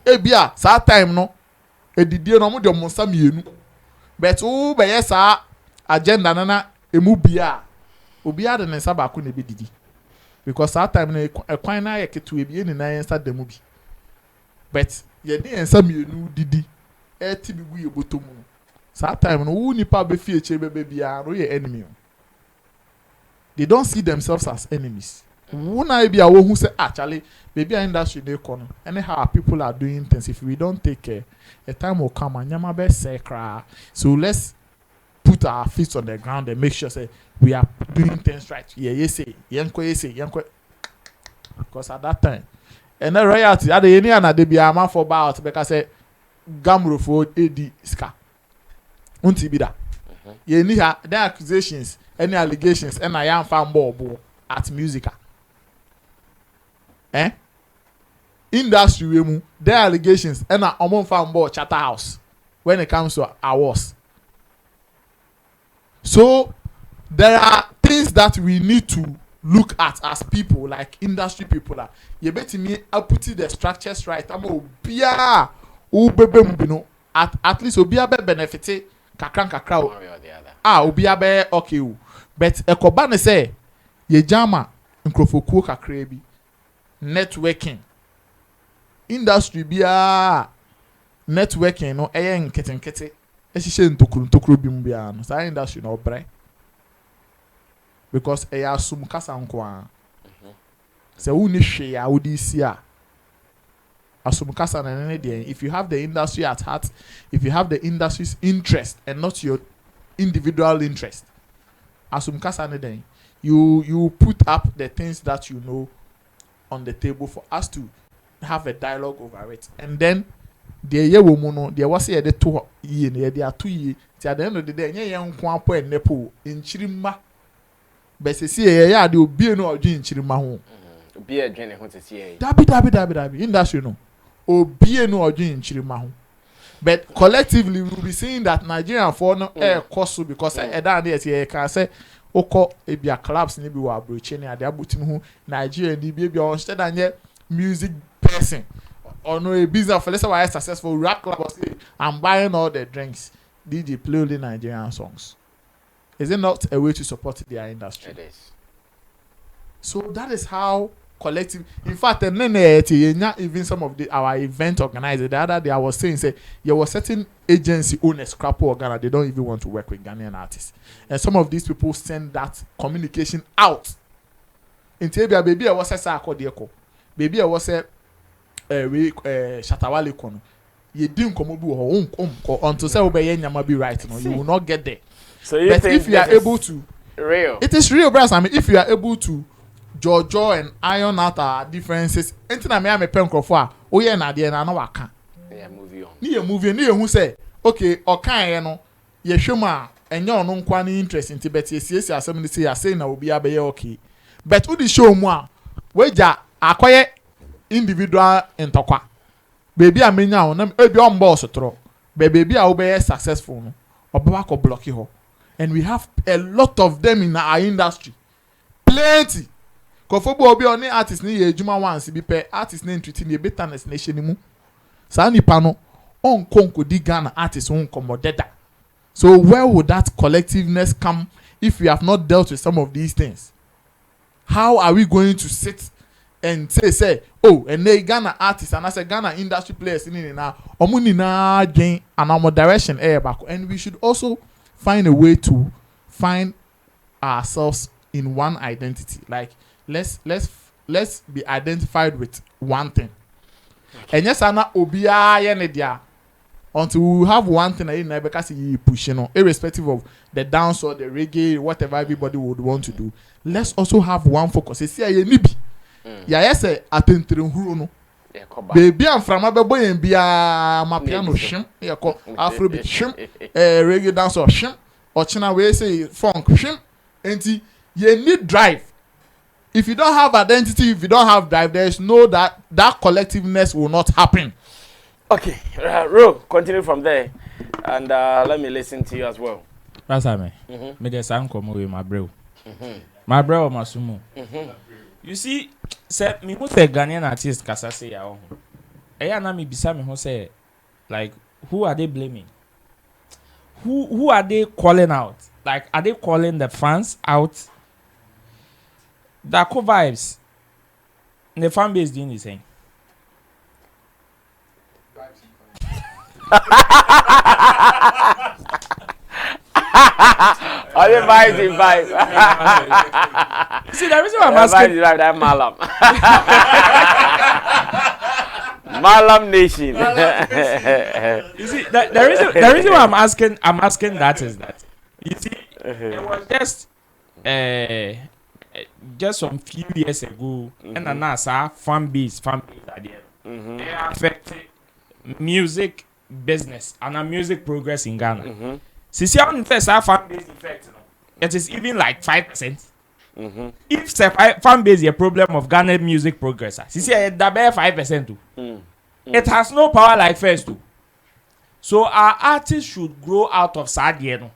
Bia, sa time no. Edidie no mo de mo sam yenu. But o be yes agenda nana emu bia. Obia de nsa ba ko na be didi. Because sa time no ekwan na ye ketu ebie ni na yensa demu bi. But ye de nsa yenu didi. Ti bi gu ye botomu. Sa time no wo nipa be fie che be bia no ye enemy. They don't see themselves as enemies. When I be a who say actually maybe our industry they come anyhow people are doing things. If we don't take care, a time will come and yama be say cry. So let's put our feet on the ground and make sure say we are doing things right. Yeah, you say, because at that time, and the royalty at the any and they be a man for about because say gamro for AD ska. Unti be that. You need the accusations, any allegations, and I am fan ball at musica. Industry we their allegations and a omon fan ball chatter house when it comes to awards. So there are things that we need to look at as people, like industry people. You bet me I put the structures right. I'm obia ubebe at least obia be benefit kakra one way or the other. Obia be okay. But ekobane say ye jama nkrofokuo kakra bi networking industry bia networking no nketenkete ehihye ntokuru bi mbia no sa industry no obre because asum kasa nko a se woni hwe ya wodi si a asum kasa na ne de. If you have the industry at heart, if you have the industry's interest and not your individual interest, asum kasa ne de, you put up the things that you know on the table for us to have a dialogue over it, and then the ye woman there was here the two ye they are 2 years till at the end of the day nye nko apo enepo nchirima but see ye de obi no odwe nchirima ho obi adwene ho te see dabi industry no obi no odwe nchirima ho. But collectively we will be seeing that Nigerian for no cost because that dey can say oko ebia clubs ni bi wa abroche ni ade abotimi ho Nigeria ni bi instead than music person or no a business for let's say why successful rap club or say I'm buying all the drinks, DJ play only Nigerian songs. Is it not a way to support their industry? It is. So that is how collective. In fact, even some of our event organizers the other day I was saying say there was certain agency owners scrap Ghana, they don't even want to work with Ghanaian artists, and some of these people send that communication out. In Tebia baby I was a sako deko baby I was a Shatawale kono you didn't come until say obey nyama be right now you will not get there. So you but think if you are able to real, it is real, brass. I mean, if you are able to Jojo and iron out our differences, anything I may pen crofwa, oh yeah, na dear, na no waka. Yeah, movie on. Near movie, near who say, okay, okay, you know, ye shuma, and you're no quani interest in Tibet, yes, somebody say, I say, now will be a okay. But who the show moi, wager, acquire individual ntokwa baby amenya wo na ebi on boss tro baby a wo be successful no obaba ko block ho and we have a lot of them in our industry plenty kofobo obi oni artist ni ye ejuma once bi pe artist na entreat ni bitterness na hye ni mu sa nipa no on konko di Ghana artist on komodeda. So where would that collectiveness come if we have not dealt with some of these things? How are we going to sit and say, oh, and they Ghana artists and I say Ghana industry players in na omuni na gain another direction back, and we should also find a way to find ourselves in one identity. Like let's be identified with one thing. And yes, ana obia ye dia until we have one thing that because you push, irrespective of the dance or the reggae, whatever everybody would want to do. Let's also have one focus. See, I nibi. Ya yes, attention huru no. Baby, I'm from Ababoy and Bia, my piano shim. Ya call Afrobeat shim, reggae dance or shim, or China we say funk shim. And you need drive. If you don't have identity, if you don't have drive, there is no that collectiveness will not happen. Okay, Ro, continue from there, and let me listen to you as well. That's me. Me just come with my bro. My bro, my sumo. You see, say me who say Ghanaian artist kasa say ya own. Eya na me bisa me who say, like, who are they blaming? Who are they calling out? Like, are they calling the fans out? Darko vibes. The fan base doing the same. All the vibes in vibe. See, the reason why I'm asking that Malam. Malam Nation. You see, the reason why I'm asking that is that you see, it was just some few years ago, and then our fan base at the end. They affected music business and a music progress in Ghana. Since you haven't first our fan base effect, it is even like 5%. If fan base is a problem of Ghana music progress, since you that 5% too. It has no power like first too. So our artists should grow out of Sadieno.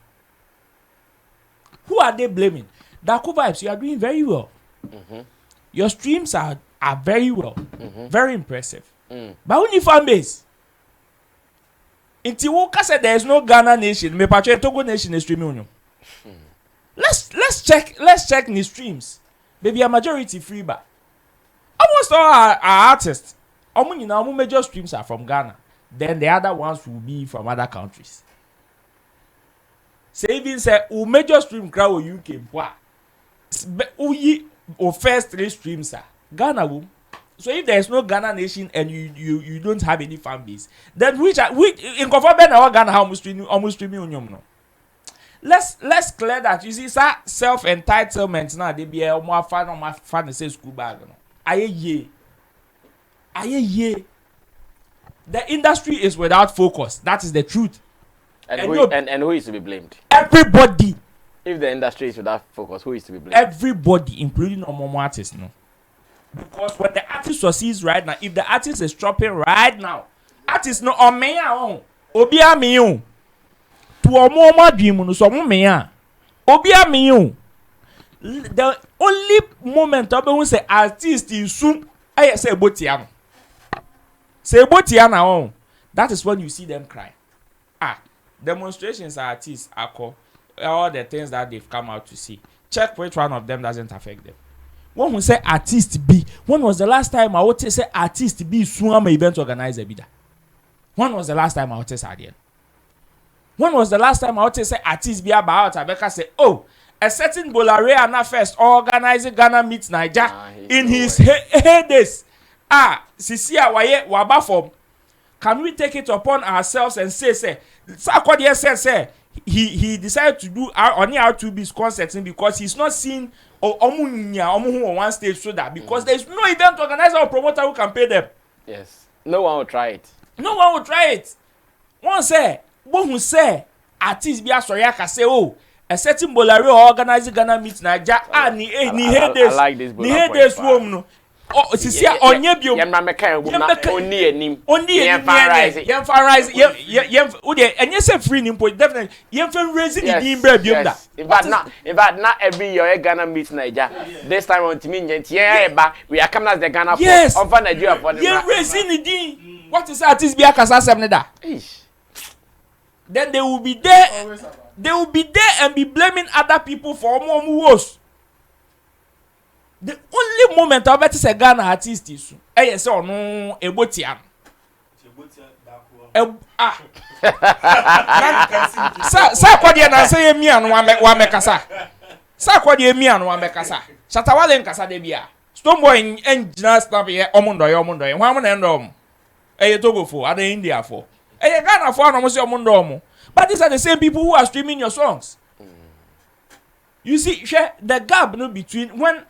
Who are they blaming? Darko vibes, you are doing very well. Your streams are very well, very impressive. But only fan base. Until Woka said there is no Ghana nation, me patch Togo nation is streaming. Let's check the streams. Maybe a majority free back. Almost all our artists, our major streams are from Ghana. Then the other ones will be from other countries. Saving say major stream crowd UK. Or first 3 streams are Ghana will. So if there is no Ghana nation and you don't have any fan base, then which in conformity our Ghana almost streaming union no. Let's clear that. You see, self entitlement now they be more fan say school bag no. Aye ye. The industry is without focus. That is the truth. And who is to be blamed? Everybody. If the industry is without focus, who is to be blamed? Everybody, including our artists, no. Because when the artist succeeds right now, if the artist is dropping right now, artist no on me on obia me on to omo dream no so me obia me on. The only moment I will say artist is soon I say botia na on. That is when you see them cry. Demonstrations are artists are all the things that they've come out to see. Check which one of them doesn't affect them. One who say artist B. When was the last time I would say artist B soon event organizer bida? When was the last time I would say again? When was the last time I would say artist B about Abeka say, oh, a certain Bolare Anna first organizing Ghana meets Niger in his heydays. Sisia waye waba form. Can we take it upon ourselves and say Sakodi say he decided to do only R2B's concerts because he's not seen omu one stage so that because there's no event organizer or promoter who can pay them. Yes. No one will try it. One say artist be sorry I can say a certain bolare organizing Ghana meet Niger ni I like this heydays no. oh sisi onye bio yemra meka oni enim rise yem ode enye se free ni definitely yem fan raising the din bra biom da in fact not every year Ghana meet Nigeria this time on timi nyent we are coming as the Ghana for on Nigeria for the yem raising the din what is artist bi akasa asem ne da then they will be there and be blaming other people for more woes. The only moment I bet is a Ghana artist is yes or no ebotiam. Sa kwadi na say mi anu wa mekasa. Sa kwadi mi anu wa mekasa. Shatawale nkasa de bia. Stoneboy engineer staff here omundo. Hwa mo na ndom. Togo for ada India for. Ghana for no mo say omundo. But these are the same people who are streaming your songs. You see, the gap between when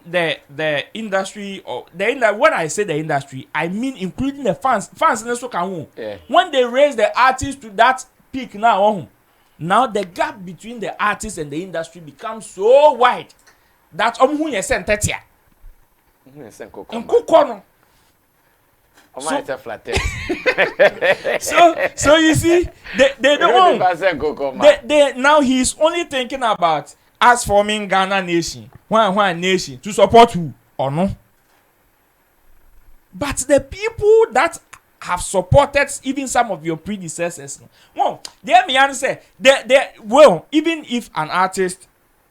the industry or when I say the industry, I mean including the fans. Fans when they raise the artists to that peak now the gap between the artists and the industry becomes so wide that so you see they don't they now he's only thinking about us forming Ghana nation one nation to support who or no, but the people that have supported even some of your predecessors they say well, even if an artist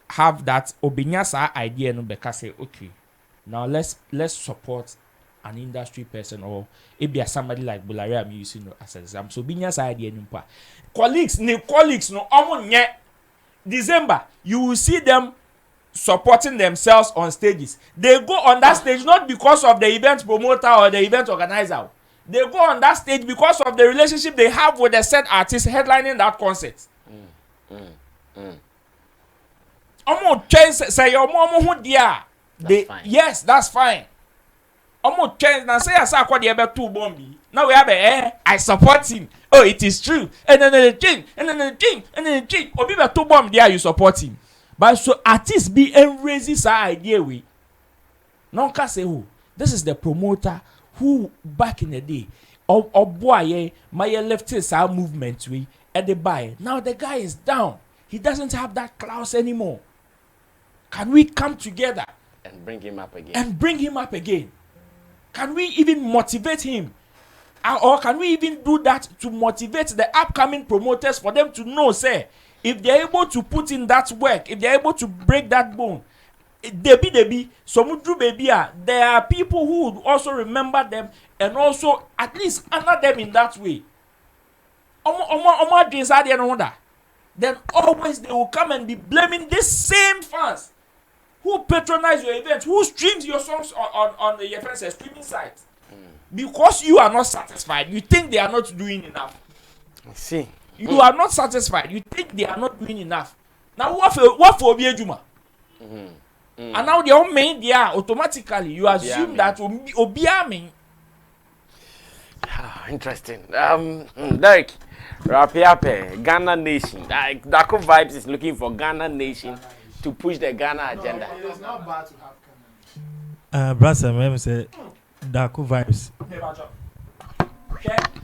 have that obinyasa idea no beka say okay, now let's support an industry person or maybe somebody like Bulari I'm using as an example. So binyasa idea no colleagues no December you will see them supporting themselves on stages. They go on that stage not because of the event promoter or the event organizer. They go on that stage because of the relationship they have with the said artist headlining that concert. Yes, that's fine. Now say I quite the about 2 bombi. Now we have I support him. Oh, it is true. And then the thing. Obi be 2 bomb there you support him. But so artists be embracing idea we. No can say who. This is the promoter who back in the day boy my left his movement we at the buy. Now the guy is down. He doesn't have that class anymore. Can we come together and bring him up again? Can we even motivate him? Or can we even do that to motivate the upcoming promoters for them to know, say, if they're able to put in that work, if they're able to break that bone, they be, Somudru baby, there are people who would also remember them and also at least honor them in that way. Then always they will come and be blaming these same fans who patronize your event, who streams your songs on the event's streaming site. Because you are not satisfied, you think they are not doing enough. See, you are not satisfied, you think they are not doing enough. Now what for Obiejuma? And now they all main there automatically you assume that Obiami. Interesting. Derek, Rapiape, Ghana Nation. Darko Vibes is looking for Ghana Nation to push the Ghana agenda. It is not bad to have Ghana. Brother, say Darko Vibes.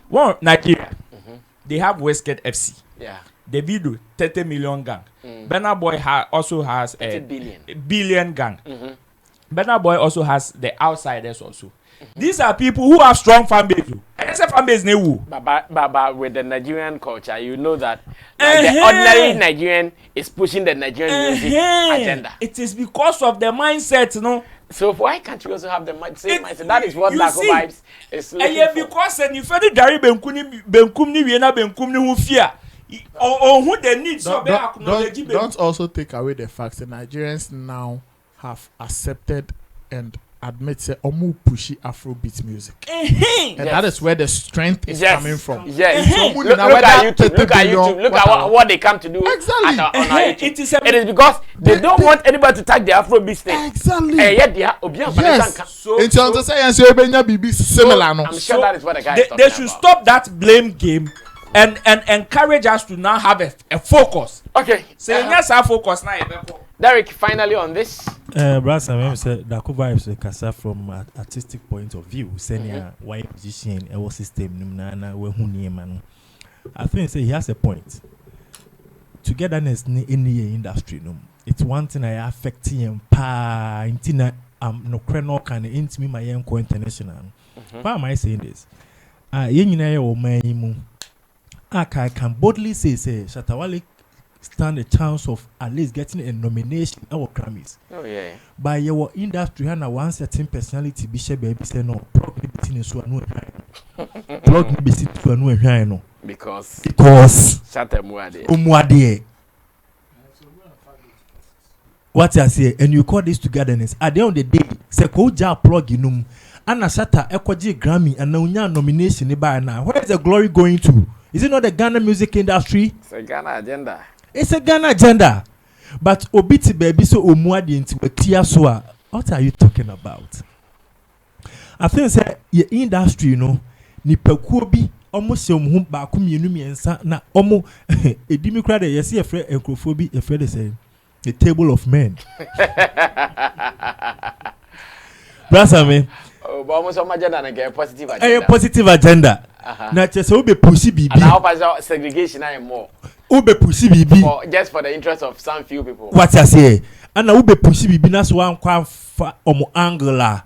Well, Nigeria, they have Westgate FC. Yeah. Davido, 30 million gang. Burna Boy also has a billion gang. Burna Boy also has the outsiders also. These are people who have strong fan base. And it's a fan base But with the Nigerian culture, you know that the ordinary Nigerian is pushing the Nigerian music agenda. It is because of the mindset, no? So why can't you also have the same mindset? That is what Darko Vibes is looking for. Because you feel Dari Benkum ni Wiena Benkum ni who fear. Or who they need so don't also take away the fact that Nigerians now have accepted and admit say omu pushy Afrobeat music. And that is where the strength is coming from. Yes. Look at YouTube. Look at what they come to do. Exactly. It is because they don't want anybody to tag the Afrobeat thing. Exactly. Yes. So in terms of science, you be similar. I'm sure that is what the guy is talking they should stop that blame game and encourage us to now have a focus. Okay. Say yes, our focus now. Derek, finally on this. Brass, I said Darko vibes kasa from an artistic point of view. Senior white musician, our system, Nana, where who name man. I think say he has a point. Togetherness in the industry, no. It's one thing I affecting him. Pa, intina no creno can into me my own international. Why am I saying this? Yenina o mayimu. I can boldly say Shatawale stand a chance of at least getting a nomination our Grammys. Oh yeah. By your industry and one certain personality Bishop baby say no plug me between so no plug me between so no because Umuade. What I say, and you call this togetherness. At the end of the day, say koja plug inum and a shatter ekoji Grammy and now nomination by now. Where is the glory going to? Is it not the Ghana music industry? It's a Ghana agenda. It's a Ghana agenda. But obiti baby so umuadi into a tia soa. What are you talking about? I think say your industry, you know, ni pekuobi almost some back miensa na omo edimi crowd yes see a friend encrophobi a friend say the table of men. Brasa me. Oh, but almost some agenda and a positive agenda. A positive agenda. Na just so be pussy bibi. And how about segregation and more. Ube pussy bibi. Just for the interest of some few people. What I say? And na ube pussy bibi na so one kwa omo angle.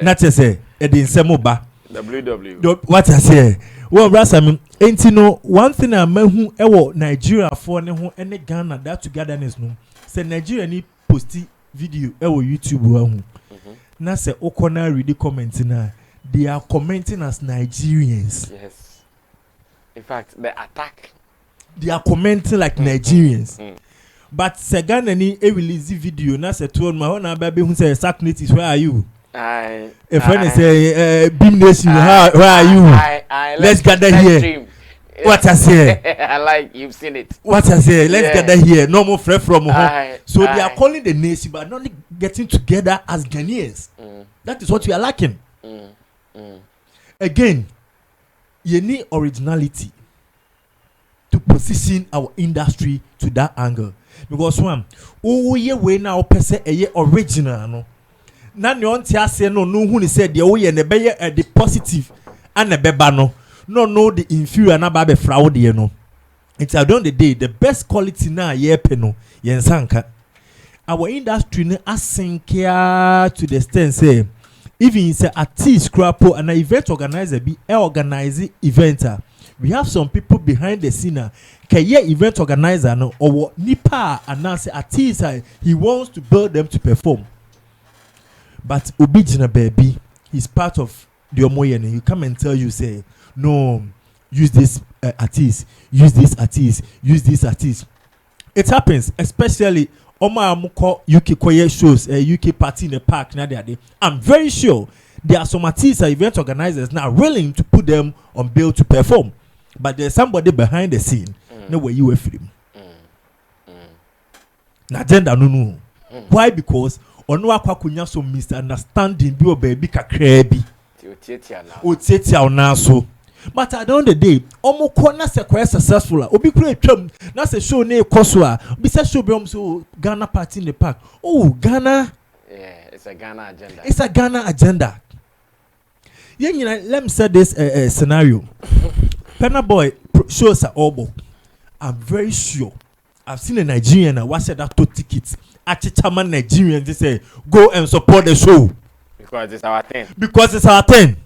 Not just say edin semoba. WW. What I say? Well, Brasa me. Ain't you know one thing I mean who Nigeria for ne ho any Ghana that togetherness no. Say Nigeria ni posti video YouTube ho. Na say okona read the comments na they are commenting as Nigerians. Yes. In fact, the attack. They are commenting like Nigerians. But say Ghana ni release video na say told my own baby who say sack natives where are you? A friend say Beam Nation where are you? Let's gather here. What I say? I like you've seen it. What I say? Let's gather here. No more friend from home. So they are calling the nation, but not getting together as Ghanaians. That is what we are lacking. Again, you need originality to position our industry to that angle. Because one, ye way now person a original no. Na ne on tia say no who ni said the ye ne be the positive and the beba no. No the inferior na ba be fraud de no. It's at the end of the day the best quality na ye pe no yen sanka. Our industry ne asinkia to the extent say even say artist crapo and an event organizer be organize eventer. We have some people behind the scene kaya event organizer no or nipa announce artist he wants to build them to perform. But Obijina baby, he's part of the Omoyen. He come and tell you say no, use this artist, use this artist, use this artist. It happens, especially Oma Amuko UK choir shows, UK party in the park. I'm very sure there are some artists or event organizers now willing to put them on bill to perform, but there's somebody behind the scene. No way you were film. Na agenda no. Why? Because ono akwakunya so misunderstanding bi obaby kakra bi. Otiatia na so. But at the end of the day, omo corner se quite successful. Obi kure twam na se show na ekoso a. Obi se show be so Ghana party in the park. Oh, Ghana. Yeah, it's a Ghana agenda. It's a Ghana agenda. Yeah, you know, let me say this scenario. Penna Boy shows a obo. I'm very sure I've seen a Nigerian and watched that to tickets. Achichaman Nigerian they say go and support the show. Because it's our thing. Because it's our thing.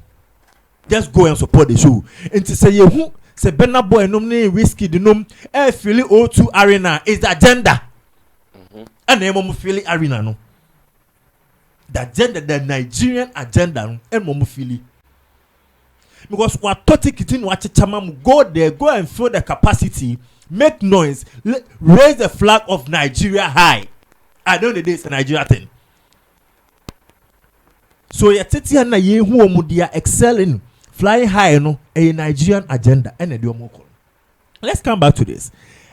Just go and support the show. And to say who say Penna Boy nominate whiskey the num Philly O2 Arena is the agenda. And then Momo Philly Arena no. The agenda, the Nigerian agenda and Momo Philly. Because what ticket in Wachichama go there, go and fill the capacity, make noise, raise the flag of Nigeria high. I know the days Nigeria thing. So ya tete na ye hu omu dia excelling, flying high no a Nigerian agenda and a diomoko. Let's come back to this.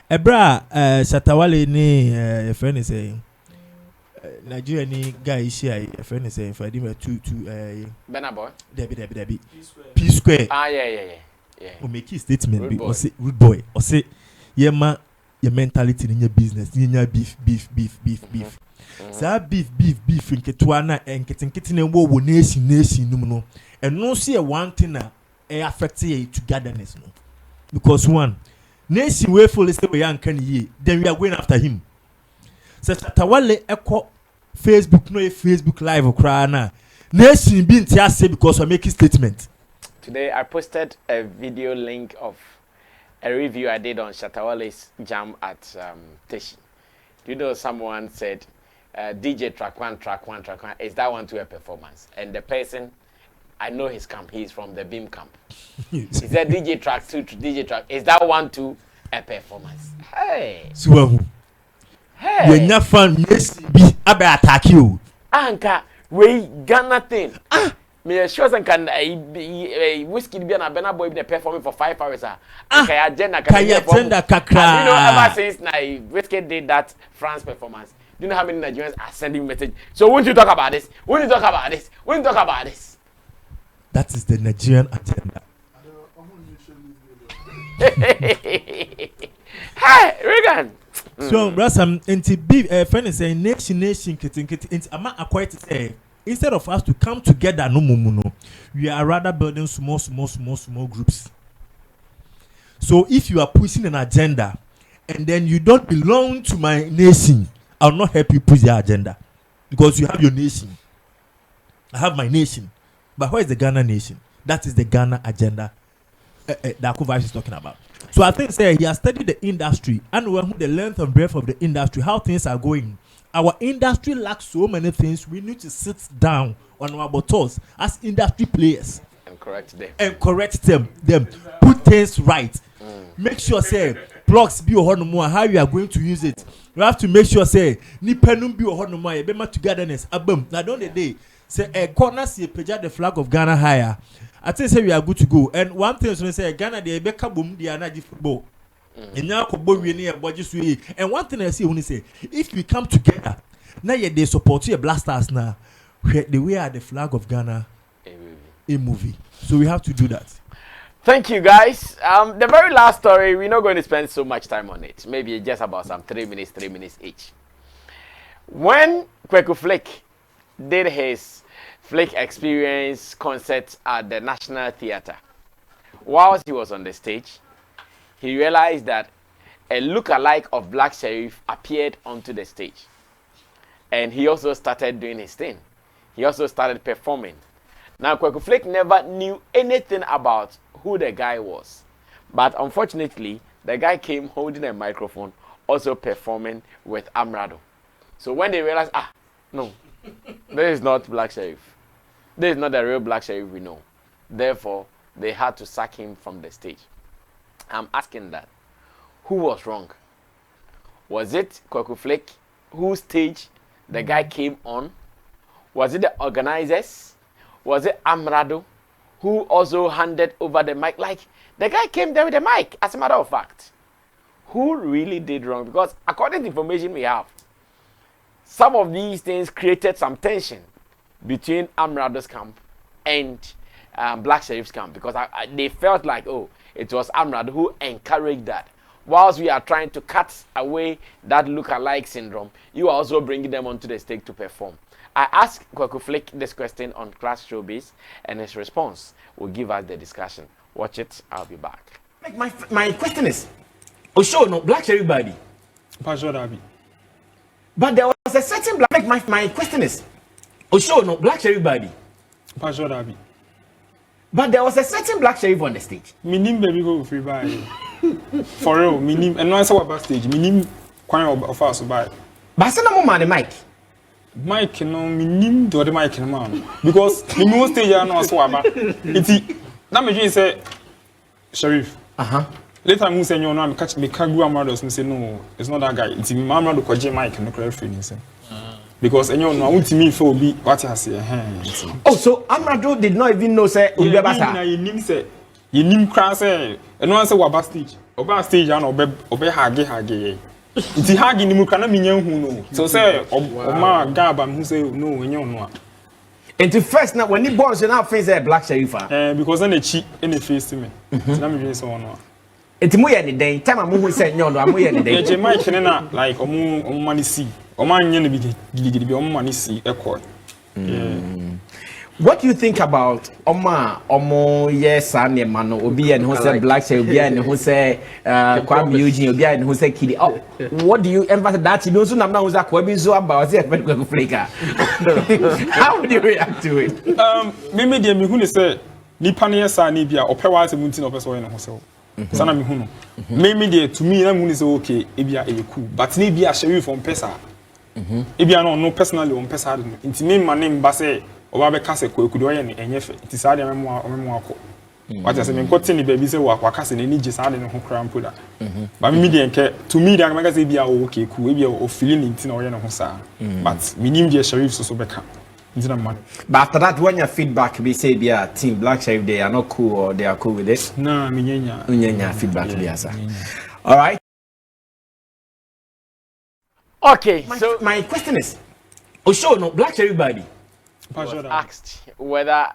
Ebra Shatawale ni a friend is saying Nigeria ni guy share a friend is saying for him two Benaboy. Debbie. P square. Yeah. We make a statement be or say rude boy or say yema your mentality in your business. In your beef. So beef. In Ketuana and getting and wo nation no. And no see a one thing that affects you togetherness no. Because one nation way full is the way young can ye. Then we are going after him. So Tawale echo Facebook no Facebook live or crana. Nation being say because we making statement. Today I posted a video link of a review I did on Shatawale's jam at Teshi. Do you know someone said DJ track one, is that one to a performance? And the person, I know his camp, he's from the Beam camp. He said DJ track 2 to DJ track, is that one to a performance? Hey. So hey. You're not fun, yes, be about attack you. Anka, we got nothing. Me sure some can whiskey be na bena boy be performing for 5 hours. Okay, agenda kakra. You know, ever since whiskey did that France performance, do you know how many Nigerians are sending message? So when you talk about this, that is the Nigerian agenda. Hey, Regan. So, Rasam, into big friend is saying nation, kitten. I'm quite to say. Instead of us to come together, no, we are rather building small groups. So if you are pushing an agenda and then you don't belong to my nation, I'll not help you push your agenda because you have your nation. I have my nation. But where is the Ghana nation? That is the Ghana agenda that Kweku is talking about. So I think he has studied the industry and the length and breadth of the industry, how things are going. Our industry lacks so many things. We need to sit down on our buttocks as industry players and correct them. Put things right. Make sure say blocks be or more how you are going to use it. You have to make sure say ni penum be or more you be togetherness. Abum. Now don't the day say a corner see pejad the flag of Ghana higher. I think say we are good to go. And one thing is when say Ghana they be kabum they are not football. And one thing I see when he say, if we come together, now they support you blasters now. The way are the flag of Ghana a movie. So we have to do that. Thank you guys. The very last story, we're not going to spend so much time on it. Maybe just about some 3 minutes each. When Kweku Flick did his Flick Experience concert at the National Theatre, whilst he was on the stage, he realized that a look-alike of Black Sherif appeared onto the stage. And he also started doing his thing. He also started performing. Now, Kweku Flick never knew anything about who the guy was. But unfortunately, the guy came holding a microphone, also performing with Amrado. So when they realized, no, this is not Black Sherif. This is not the real Black Sherif we know. Therefore, they had to sack him from the stage. I'm asking that. Who was wrong? Was it Kweku Flick whose stage the guy came on? Was it the organizers? Was it Amrado who also handed over the mic? Like, the guy came there with the mic, as a matter of fact. Who really did wrong? Because according to information we have, some of these things created some tension between Amrado's camp and Black Sherif's camp. Because they felt like, it was Amrado who encouraged that. Whilst we are trying to cut away that look-alike syndrome, you are also bringing them onto the stage to perform. I asked Kweku Flick this question on Class Showbiz, and his response will give us the discussion. Watch it. I'll be back. My question is, no Black Sherif body. But there was a certain black. My question is, no Black Sherif body. But there was a certain Black Sherif on the stage. Minim baby go free by. For real, minim and no answer about stage. Minim kwanya of us by. But say no man the mic. Mic no minim do the mic no man. Because the most stage no so about. Iti that me say Sherif. Later me say no catch me kagu Amrados me say no, it's not that guy. Iti Amrado kwaje mic no clear free say. Because I want me for be what I say. So Amrado did not even know say you nim crass and no answer what backstage. Oba stage and obe hage. It's hage ni mu kana minyan hu no. So say ma gaba who say no enyo no. And the first now when he born say now face Black Sherif. Because then the cheat in the face to me. Na me so no. Enti mo ye ne den time am who say nyono am ye ne den. Je mic ne na like omo mani see. Omo anye ne bi gidi bi omo mani see record. What do you think about omo yes and mano obi and who say black say obi and who say Kwame Eugene obi and who say Kidi? Oh, what do you emphasize that you don't know who's Kwame so about say Kweku flaker? How would you react to it? Me dey me hu ne say nipa ne yes and bia opewa asemunti na opeso na ho say. Sana me hu no. Me dey to me na mu ne say okay, e bia e cool. But ne bia Sherifs from pesa. E bia no personally on pesa nti me ma ne mba say oba be kase Kweku do ye ne enyefe ti sa de memo akọ what say me nkote ni baby say wa kase ne ni je sa de ne ho kra mpoda ba me de nke to me de mega say bia okay cool e bia o feeling nti na o ye ne ho sa but me nim de Sherifs so be ka nti na man. But after that when your feedback be say bia team Black Sherifs they are not cool or they are cool with it? Nah, me nyanya feedback be asa. All right. Okay, so my question is Osho Black Sherifs body was asked whether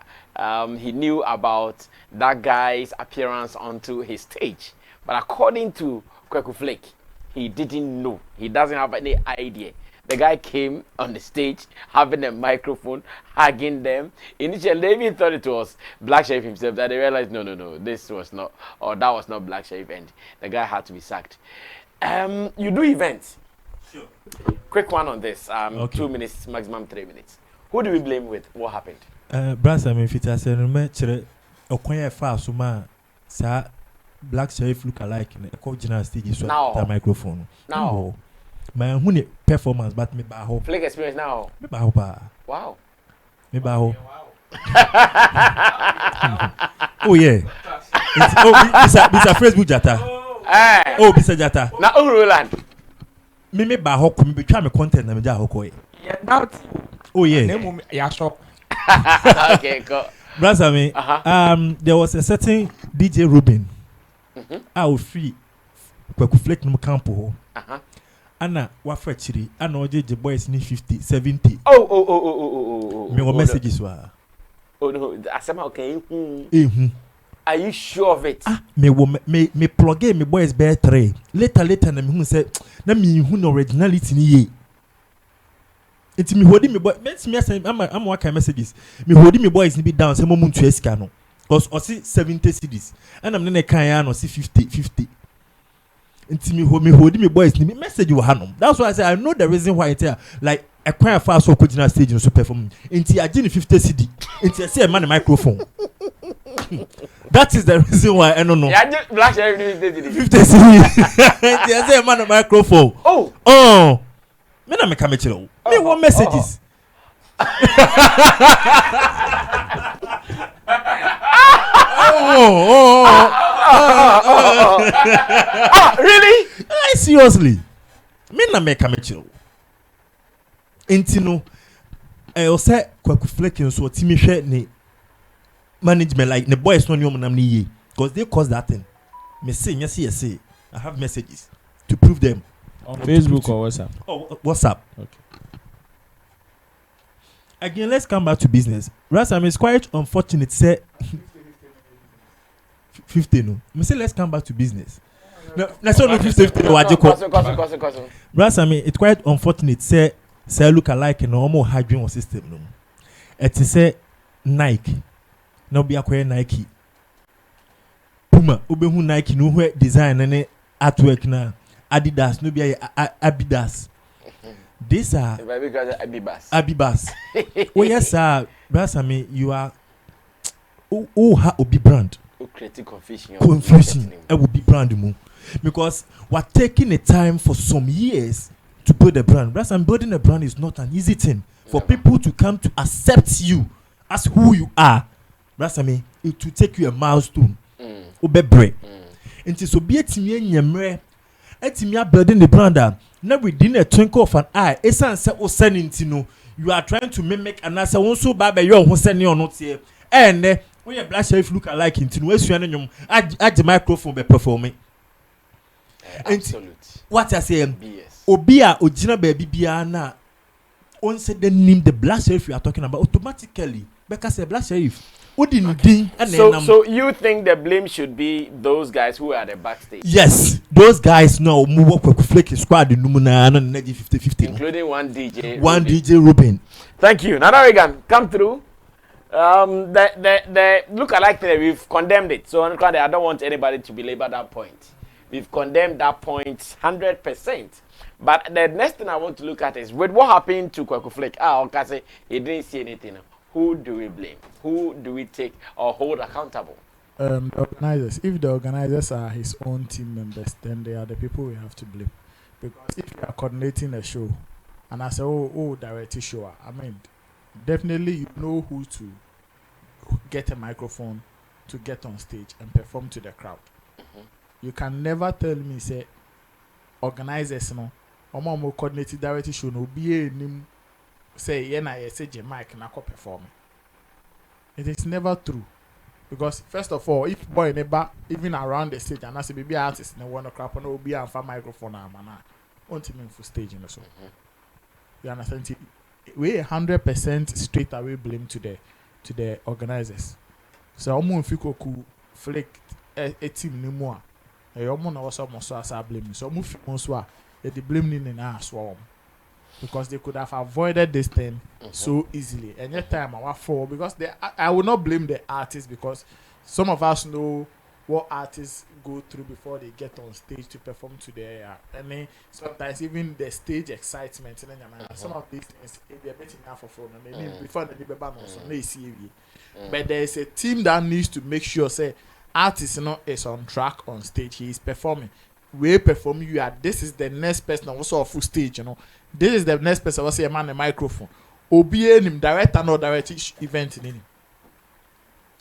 he knew about that guy's appearance onto his stage. But according to Kweku Flake, he didn't know. He doesn't have any idea. The guy came on the stage having a microphone, hugging them. Initially, they even thought it was Black Sherifs himself. That they realized, no, this was not, or that was not Black Sherifs, and the guy had to be sacked. You do events. Sure. Quick one on this. Okay. 2 minutes, maximum 3 minutes. Who do we blame with what happened? Brass, I mean, if it has a match, a quiet fast, sir, Black Sherifs look alike in a co-general stage, so the microphone. Now, my own performance, but me baho. Flake experience now. Me baho. Wow. Me baho. Oh, yeah. It's a Facebook jata. Oh, it's a jata. Now, Roland. Me baho, me try me content, na me jaho koi. Yeah, oh yeah. Yeah, sure. Okay, go. Brother, me. There was a certain DJ Ruben. I was free. Kweku Flake no campo. Anna, what for chiri? Anna, the boys need 50, 70. Oh. Me what messages were. Oh no, I somehow okay. Are you sure of it? Me plug in me boys bear 3. Later, na me who say, na me who no originality ni ye. It's me holding me boy. I'm working messages. Me holding me boys ni be down. Say mo muntu esika no. Cause I see 70 CDs. And I'm nene kaya no see 50. It's me holding me boys ni message you hanom. That's why I say I know the reason why it's here. Like a choir fast so could stage no so perform. Inti I did 50 CD. Inti I say a man a microphone. That is the reason why I don't know. Yeah, Black Sherifs 50 CD. Inti I say a man a microphone. Oh. Me na me come chiro. Me want messages. Really? Like seriously. Me na me come chiro. Intino I say Kweku Flake so timi hwe ni management like the boys no nyom nam ni ye because they cause that thing. Me say yes. I have messages to prove them. On Facebook or WhatsApp? Oh, WhatsApp. Okay. Again, let's come back to business. Rasam is quite unfortunate. Say 50 no. Me say let's come back to business. No, let's not 50. Rasam, it's quite unfortunate. Say look alike no more hydrogen system no. It is say Nike. No be acquire Nike. Puma, obehu Nike no where design and artwork na. Adidas, no be Adidas. These are Abibas. Oh yes, sir. Brasami, you are. Oh, obi brand. Creating confusion. I will be brand mo because we're taking the time for some years to build a brand. Brasami, building a brand is not an easy thing for people to come to accept you as who you are. Brasami, it will take you a milestone. Obebre. Until so be it me nyemre. Etimia building the brand now within a twinkle of an eye. Esan se o sending no. You are trying to mimic and answer one so bad by your who sending or not here. And when your Black Sherifs look alike into no you add the microphone be performing. Absolute. What I say Obia original baby biana on said the name the Black Sherifs you are talking about automatically because a Black Sherifs So you think the blame should be those guys who are at the backstage? Yes, those guys now move up Kweku Flake squad in Numuna and 50-50. Including one DJ. DJ Ruben. Thank you. Nana Regan, come through. The look-alike thing, we've condemned it. So I don't want anybody to belabor that point. We've condemned that point 100%. But the next thing I want to look at is with what happened to Kweku Flake. Okay, say he didn't see anything. Who do we blame? Who do we take or hold accountable? The organizers. If the organizers are his own team members, then they are the people we have to blame. Because if you are coordinating a show, and I say, direct show, I mean, definitely you know who to get a microphone to get on stage and perform to the crowd. You can never tell me, say, organizers, no, or coordinated direct show, no, be a name. Say say Mike na perform. It is never true, because first of all, if boy never even around the stage and I say baby artist no wanna crap on be and for microphone and man want him for stage in the show. You understand? We 100% straight away blame to the organizers. So omo fiko ku Flake a team ni mo a omo na was almost so as blame. So omo fiko so a the blame ni na swarm. Because they could have avoided this thing so easily. And yet time I for because I will not blame the artists, because some of us know what artists go through before they get on stage to perform to their and then sometimes even the stage excitement and some of these things they're betting now for fun and then before the ban on some see. But there is a team that needs to make sure say artist is on track on stage, he is performing. We perform you are this is the next person also on full stage, This is the next person was say a man a microphone. Obey him director no direct event in him.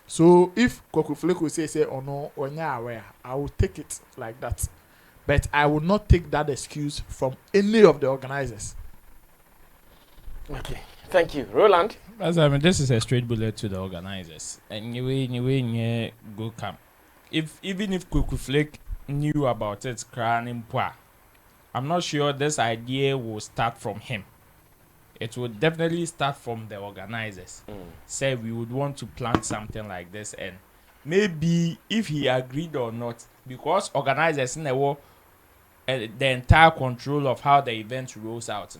So if Kweku Flake will say oh no or aware, I will take it like that. But I will not take that excuse from any of the organizers. Okay. Thank you. Roland? This is a straight bullet to the organizers. Anyway, go camp. Even if Kweku Flake knew about it, I'm not sure this idea will start from him. It would definitely start from the organizers. Say we would want to plan something like this, and maybe if he agreed or not, because organizers know the entire control of how the event rolls out.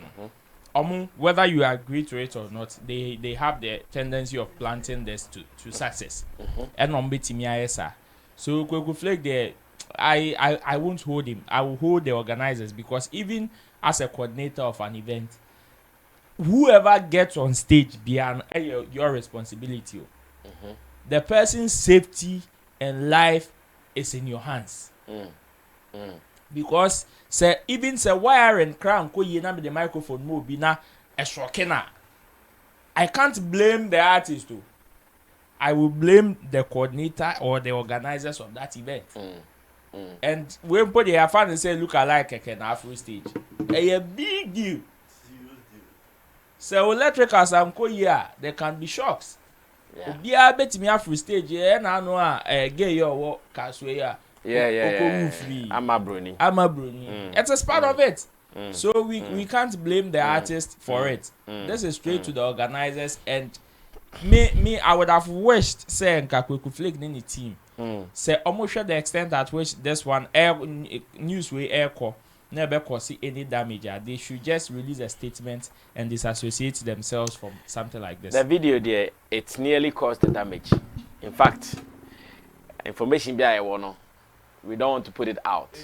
Whether you agree to it or not, they have the tendency of planting this to success. And so Kweku Flake there. I won't hold him. I will hold the organizers, because even as a coordinator of an event, whoever gets on stage beyond your responsibility. The person's safety and life is in your hands. Because even wiring crown ko yena the microphone mo be na a shokena. I can't blame the artist too. I will blame the coordinator or the organizers of that event. And when put the fan and say look alike again after stage, a big deal. So electricals and here there can be shocks. Be a bet me after stage, and I know a gay your work casway. I'm a bruni. It's a part of it. So we can't blame the artist for it. This is straight to the organizers, and me I would have wished say Kweku Flake in the team. Say almost the extent at which this one newsway air call never cause any damage. They should just release a statement and disassociate themselves from something like this. The video there, it nearly caused the damage. In fact, information we don't want to put it out.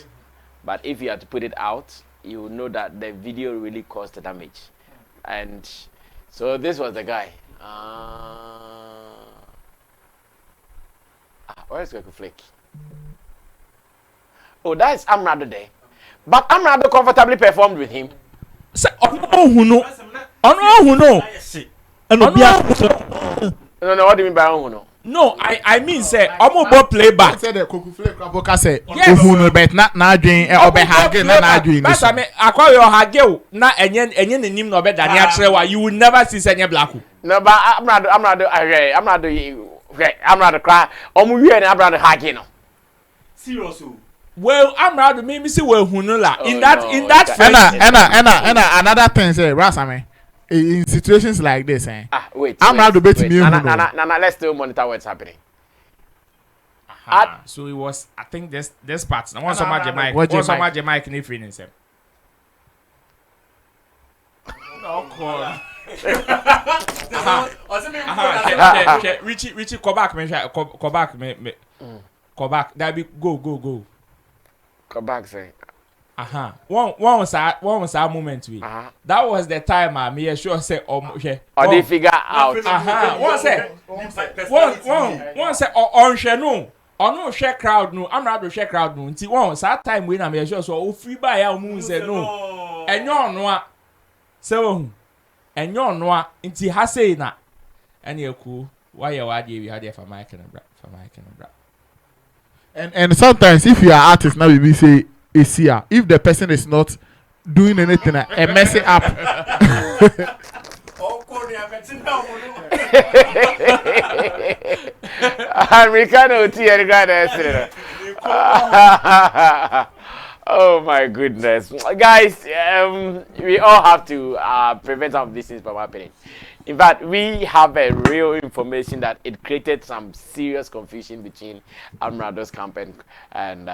But if you have to put it out, you will know that the video really caused the damage. And so this was the guy. Where's Kweku Flake? Oh, that is Amrado there. But Amrado comfortably performed with him. No, what do you mean by Ohuno? No, I mean say Omobo playback. Say the Kweku Flake Kraboka say Ohuno bet na doing obe hage na doing this. But I mean akwa your hage na enye ne nim no be dani atrewa, you will never see senye black. No, but I'm not a cry. We and I'm not a hage no. Seriously. Well, I'm rather maybe see well hunula in that and another thing say Rasame in situations like this, wait. I'm not debating you. Nana, let's still monitor what's happening. So it was, I think this part. I want some magic mic. Want some magic mic in the free himself. No, cool. Richie, come back, man. Come back, me. Come back. That be go. Come back, say. One was our moment we. That was the time I me sure say they figure out. One say on share no. Or no share crowd no. I'm not to share crowd no. Until one was that time when I'm sure so free by our moon say no. And you no. So and you no until ha say na. And you cool. Why you we had there for Mike and bra. And sometimes if you are artist now we say here, if the person is not doing anything and mess it up. Oh my goodness, guys! We all have to prevent some of these things from happening. In fact, we have a real information that it created some serious confusion between Amrado's camp and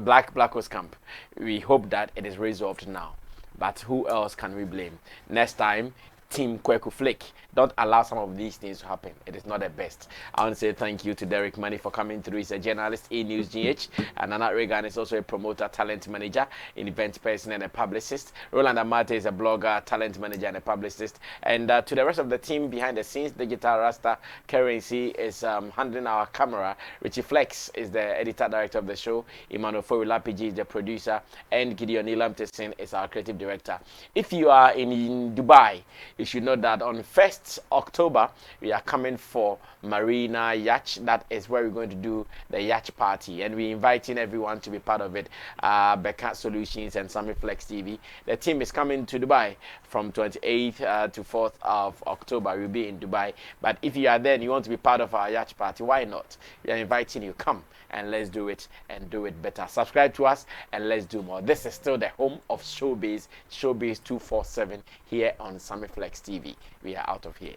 Black Host camp. We hope that it is resolved now. But who else can we blame? Next time, Team Kweku Flick. Don't allow some of these things to happen. It is not the best. I want to say thank you to Derek Money for coming through. He's a journalist in News GH. And Nana Regan is also a promoter, talent manager, an event person, and a publicist. Roland Amate is a blogger, talent manager, and a publicist. And to the rest of the team behind the scenes, Digital Rasta Currency is handling our camera. Richie Flex is the editor director of the show. Emmanuel Forulapiji is the producer. And Gideon Ilamtesin is our creative director. If you are in Dubai, you should know that on 1st October, we are coming for Marina Yacht. That is where we're going to do the yacht party. And we're inviting everyone to be part of it. Becca Solutions and Sammy Flex TV. The team is coming to Dubai from 28th to 4th of October. We'll be in Dubai. But if you are there and you want to be part of our yacht party, why not? We are inviting you. Come and let's do it and do it better. Subscribe to us and let's do more. This is still the home of Showbiz 247 here on Sammy Flex TV. We are out of here.